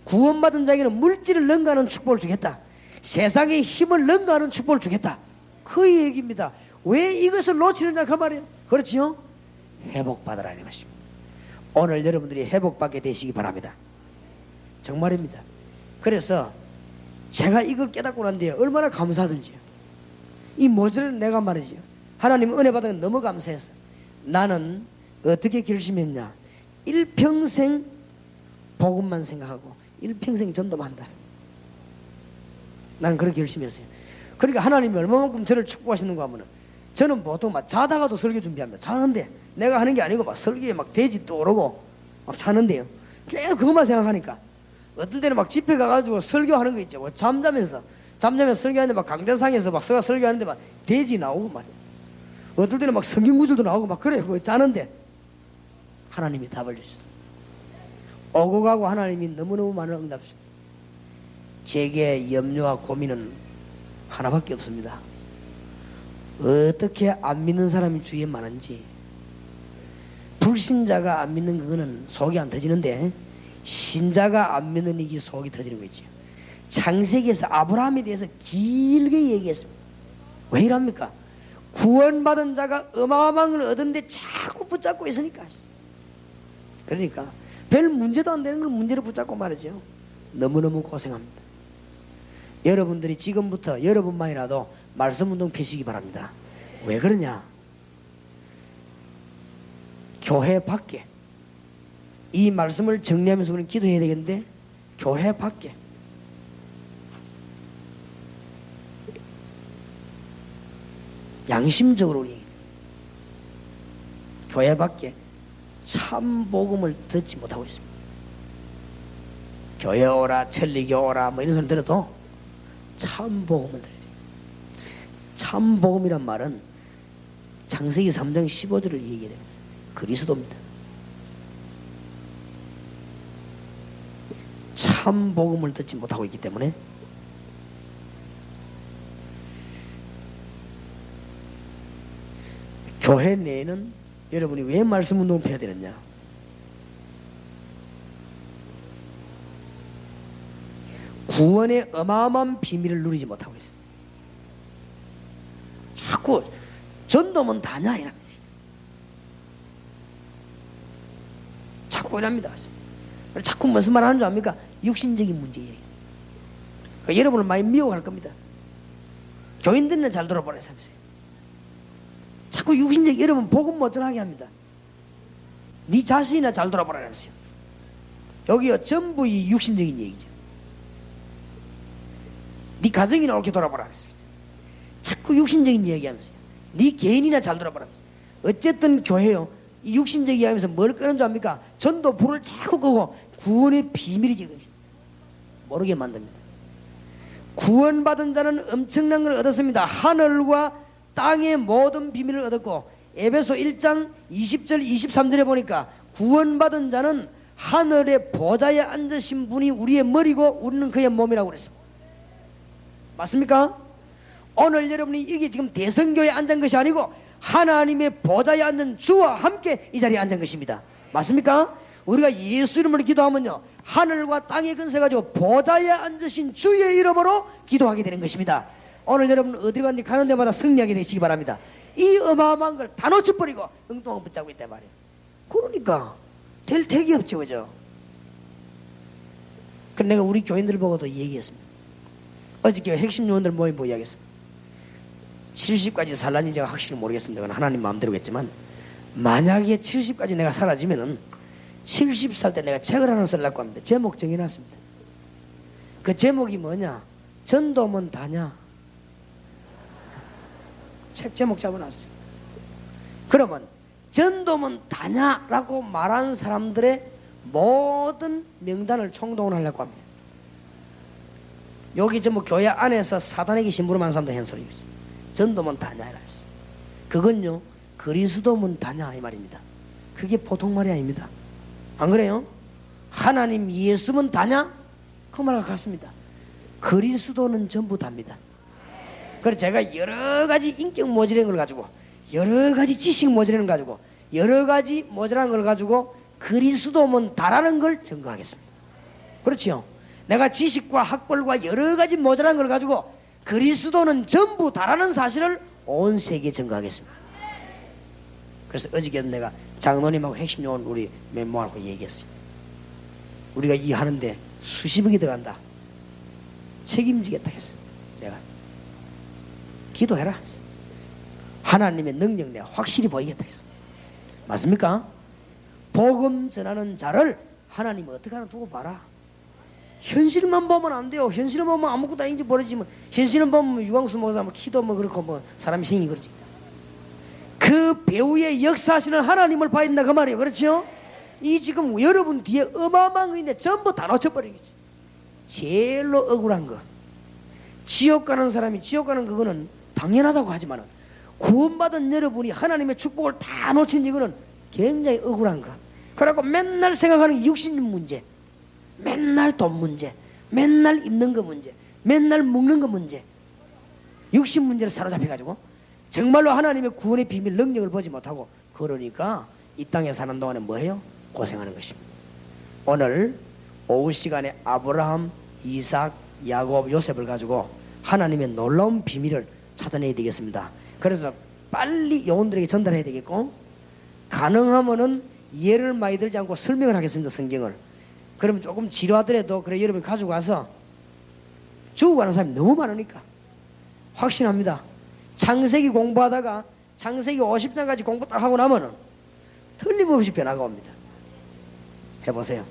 구원받은 자에게는 물질을 능가하는 축복을 주겠다. 세상의 힘을 능가하는 축복을 주겠다. 그 얘기입니다. 왜 이것을 놓치느냐 그 말이에요. 그렇지요? 회복받으라는 것입니다. 오늘 여러분들이 회복받게 되시기 바랍니다. 정말입니다. 그래서 제가 이걸 깨닫고 난 뒤에 얼마나 감사하든지요. 이 모자를 내가 말이지요. 하나님 은혜 받은 너무 감사했어. 나는 어떻게 결심했냐. 일평생 복음만 생각하고 일평생 전도만 한다. 나는 그렇게 결심했어요. 그러니까 하나님이 얼마만큼 저를 축복하시는가 하면은 저는 보통 막 자다가도 설교 준비합니다. 자는데 내가 하는 게 아니고 막 설교에 막 돼지 떠오르고 막 자는데요. 계속 그것만 생각하니까 어떤 때는 막 집회 가가지고 설교하는 거 있죠. 뭐 잠자면서 설교하는데 막 강대상에서 막 설교하는데 막 돼지 나오고 말이에요. 어떨 때는 막 성경 구절도 나오고 막 그래요. 그거 자는데 하나님이 답을 주셨어요. 오고 가고 하나님이 너무너무 많은 응답 주셨어요. 제게 염려와 고민은 하나밖에 없습니다. 어떻게 안 믿는 사람이 주위에 많은지. 불신자가 안 믿는 그거는 속이 안 터지는데 신자가 안 믿는 이게 속이 터지는 거죠. 창세기에서 아브라함에 대해서 길게 얘기했습니다. 왜 이럽니까? 구원받은 자가 어마어마한 걸 얻었는데 자꾸 붙잡고 있으니까. 그러니까 별 문제도 안 되는 걸 문제로 붙잡고 말이죠. 너무너무 고생합니다. 여러분들이 지금부터 여러분만이라도 말씀 운동 펴시기 바랍니다. 왜 그러냐? 교회 밖에 이 말씀을 정리하면서 우리는 기도해야 되겠는데 교회 밖에 양심적으로 우리 교회 밖에 참 복음을 듣지 못하고 있습니다. 교회 오라 천리교 오라 뭐 이런 소리 들어도 참 복음을 들어야 돼요. 참 복음이란 말은 창세기 3장 15절을 얘기해야 됩니다. 그리스도입니다. 참 복음을 듣지 못하고 있기 때문에 교회 내에는 여러분이 왜 말씀 운동을 펴야 되느냐? 구원의 어마어마한 비밀을 누리지 못하고 있어요. 자꾸 전도면 다냐 이랍니다. 자꾸 이랍니다. 자꾸 무슨 말 하는 줄 압니까? 육신적인 문제예요. 그러니까 여러분을 많이 미워할 겁니다. 교인들은 잘 들어보라 삼세요. 자꾸 육신적 여러분 복음 못 전하게 합니다. 네 자신이나 잘 돌아보라 그러세요. 여기요 전부 이 육신적인 얘기죠. 네 가정이나 옳게 돌아보라 그랬습니다. 자꾸 육신적인 얘기하면서요. 네 개인이나 잘 돌아보라. 어쨌든 교회요 이 육신적 이야기하면서 뭘 끄는 줄 압니까? 전도 불을 자꾸 끄고 구원의 비밀이 지금 모르게 만듭니다. 구원받은 자는 엄청난 걸 얻었습니다. 하늘과 땅의 모든 비밀을 얻었고 에베소 1장 20절 23절에 보니까 구원받은 자는 하늘의 보좌에 앉으신 분이 우리의 머리고 우리는 그의 몸이라고 그랬습니다. 맞습니까? 오늘 여러분이 이게 지금 대성교에 앉은 것이 아니고 하나님의 보좌에 앉은 주와 함께 이 자리에 앉은 것입니다. 맞습니까? 우리가 예수 이름으로 기도하면요 하늘과 땅의 근세 가지고 보좌에 앉으신 주의 이름으로 기도하게 되는 것입니다. 오늘 여러분 어디 가는지 가는 데마다 승리하게 되시기 바랍니다. 이 어마어마한 걸 다 놓쳐버리고 엉뚱한 붙잡고 있단 말이에요. 그러니까 될 택이 없죠, 그죠? 그래서 내가 우리 교인들 보고도 얘기했습니다. 어저께 핵심 요원들 모임 보고 이야기했습니다. 70까지 살라니 제가 확실히 모르겠습니다. 그건 하나님 마음대로겠지만 만약에 70까지 내가 사라지면은 70살 때 내가 책을 하나 쓰려고 합니다. 제목 정해놨습니다. 그 제목이 뭐냐? 전도면 다냐? 책 제목 잡아놨어요. 그러면 전도면 다냐라고 말한 사람들의 모든 명단을 총동원하려고 합니다. 여기 전부 교회 안에서 사단에게 심부름하는 사람들 한 소리겠지. 전도면 다냐 이라 했어. 그건요 그리스도면 다냐 이 말입니다. 그게 보통 말이 아닙니다. 안 그래요? 하나님 예수면 다냐? 그 말과 같습니다. 그리스도는 전부 답니다. 그래서 제가 여러 가지 인격 모자란 걸 가지고, 여러 가지 지식 모자란 걸 가지고, 여러 가지 모자란 걸 가지고 그리스도면 다라는 걸 증거하겠습니다. 그렇지요? 내가 지식과 학벌과 여러 가지 모자란 걸 가지고 그리스도는 전부 다라는 사실을 온 세계에 증거하겠습니다. 그래서 어저께도 내가 장로님하고 핵심 요원 우리 멤버하고 얘기했어요. 우리가 이 하는데 수십억이 들어간다. 책임지겠다 했어요. 내가 기도해라. 하나님의 능력 내가 확실히 보이겠다 했어. 맞습니까? 복음 전하는 자를 하나님이 어떻게 하나 두고 봐라. 현실만 보면 안 돼요. 현실만 보면 아무것도 아닌지 모르지만, 현실만 보면 유광수 목사 키도 그렇고 사람이 생이 그러지. 그 배우의 역사하시는 하나님을 봐야 된다 그 말이에요. 그렇죠? 이 지금 여러분 뒤에 어마어마한 거 있는데 전부 다 놓쳐버리겠지. 제일로 억울한 거, 지옥 가는 사람이 지옥 가는 그거는 당연하다고 하지만 구원받은 여러분이 하나님의 축복을 다 놓친 이거는 굉장히 억울한 거. 그래갖고 맨날 생각하는 게 육신 문제, 맨날 돈 문제, 맨날 입는 거 문제, 맨날 먹는 거 문제, 육신 문제를 사로잡혀가지고 정말로 하나님의 구원의 비밀 능력을 보지 못하고, 그러니까 이 땅에 사는 동안에 뭐해요? 고생하는 것입니다. 오늘 오후 시간에 아브라함, 이삭, 야곱, 요셉을 가지고 하나님의 놀라운 비밀을 찾아내야 되겠습니다. 그래서 빨리 요원들에게 전달해야 되겠고, 가능하면은 예를 많이 들지 않고 설명을 하겠습니다. 성경을. 그러면 조금 지루하더라도 그래 여러분이 가지고 와서 죽고 가는 사람이 너무 많으니까 확신합니다. 창세기 공부하다가 창세기 50장까지 공부 딱 하고 나면은 틀림없이 변화가 옵니다. 해보세요.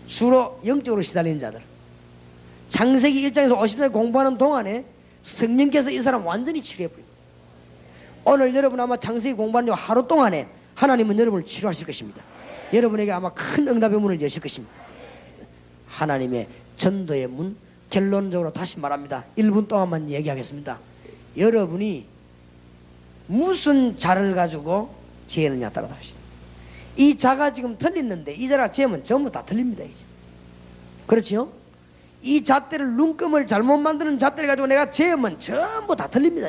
주로 영적으로 시달리는 자들, 창세기 1장에서 50장 공부하는 동안에 성령께서 이 사람 완전히 치료해버립니다. 오늘 여러분 아마 창세기 공부하는 하루 동안에 하나님은 여러분을 치료하실 것입니다. 여러분에게 아마 큰 응답의 문을 여실 것입니다. 하나님의 전도의 문, 결론적으로 다시 말합니다. 1분 동안만 얘기하겠습니다. 여러분이 무슨 자를 가지고 재느냐 따라 다시다. 이 자가 지금 틀렸는데 이 자가 재면 전부 다 틀립니다. 이제. 그렇죠? 이 잣대를 눈금을 잘못 만드는 잣대를 가지고 내가 재면 전부 다 틀립니다.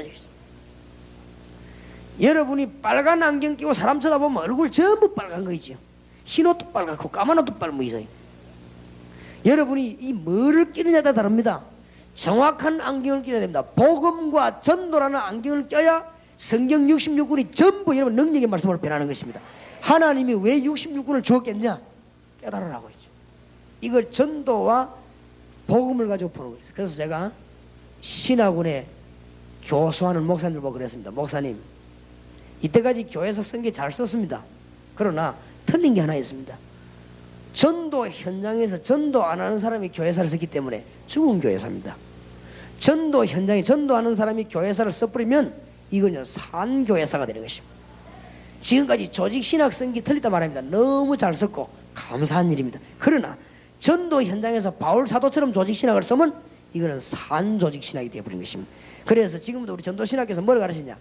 여러분이 빨간 안경 끼고 사람 쳐다보면 얼굴 전부 빨간 거 있죠. 흰 옷도 빨갛고 까만 옷도 빨간 거 있어요. 여러분이 이 뭐를 끼느냐에 따라 다릅니다. 정확한 안경을 끼어야 됩니다. 복음과 전도라는 안경을 껴야 성경 66군이 전부 여러분 능력의 말씀으로 변하는 것입니다. 하나님이 왜 66군을 주었겠냐? 깨달으라고 했죠. 이걸 전도와 복음을 가지고 보는 거예요. 그래서 제가 신학원에 교수하는 목사님들 보고 그랬습니다. 목사님, 이때까지 교회에서 쓴 게 잘 썼습니다. 그러나 틀린 게 하나 있습니다. 전도 현장에서 전도 안 하는 사람이 교회사를 썼기 때문에 죽은 교회사입니다. 전도 현장에 전도하는 사람이 교회사를 써버리면 이건요 산교회사가 되는 것입니다. 지금까지 조직신학 쓴 게 틀리다 말합니다. 너무 잘 썼고 감사한 일입니다. 그러나 전도 현장에서 바울 사도처럼 조직신학을 쓰면 이거는 산조직신학이 되어버린 것입니다. 그래서 지금부터 우리 전도신학에서 뭘 가르치냐?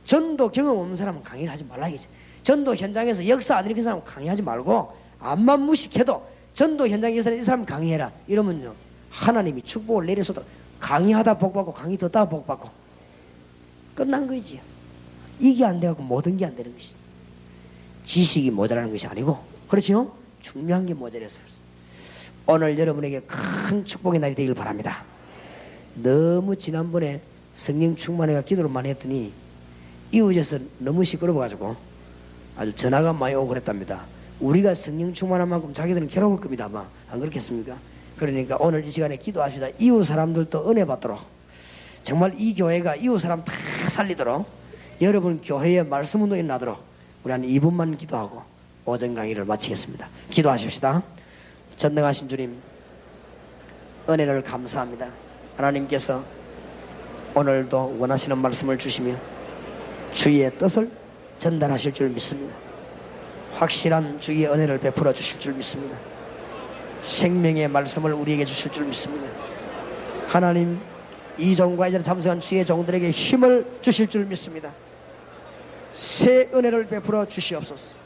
전도 경험 없는 사람은 강의를 하지 말라 이거지. 전도 현장에서 역사 안 일으킨 사람은 강의하지 말고 암만 무식해도 전도 현장에서 이 사람 강의해라 이러면요 하나님이 축복을 내려서도 강의하다 복받고 강의 듣다 복받고 끝난 거지. 이게 안 돼갖고 모든 게 안 되는 것이지. 지식이 모자라는 것이 아니고, 그렇죠? 중요한 게 모자라서. 오늘 여러분에게 큰 축복의 날이 되길 바랍니다. 너무 지난번에 성령 충만회가 기도를 많이 했더니 이웃에서 너무 시끄러워가지고 아주 전화가 많이 오고 그랬답니다. 우리가 성령 충만한 만큼 자기들은 괴로울 겁니다. 아마 안 그렇겠습니까? 그러니까 오늘 이 시간에 기도하시다 이웃 사람들도 은혜 받도록, 정말 이 교회가 이웃 사람 다 살리도록, 여러분 교회에 말씀 운동이 나도록 우리 한 2분만 기도하고 오전 강의를 마치겠습니다. 기도하십시다. 전능하신 주님, 은혜를 감사합니다. 하나님께서 오늘도 원하시는 말씀을 주시며 주의 뜻을 전달하실 줄 믿습니다. 확실한 주의 은혜를 베풀어 주실 줄 믿습니다. 생명의 말씀을 우리에게 주실 줄 믿습니다. 하나님 이 종과 이 자리에 참석한 주의 종들에게 힘을 주실 줄 믿습니다. 새 은혜를 베풀어 주시옵소서.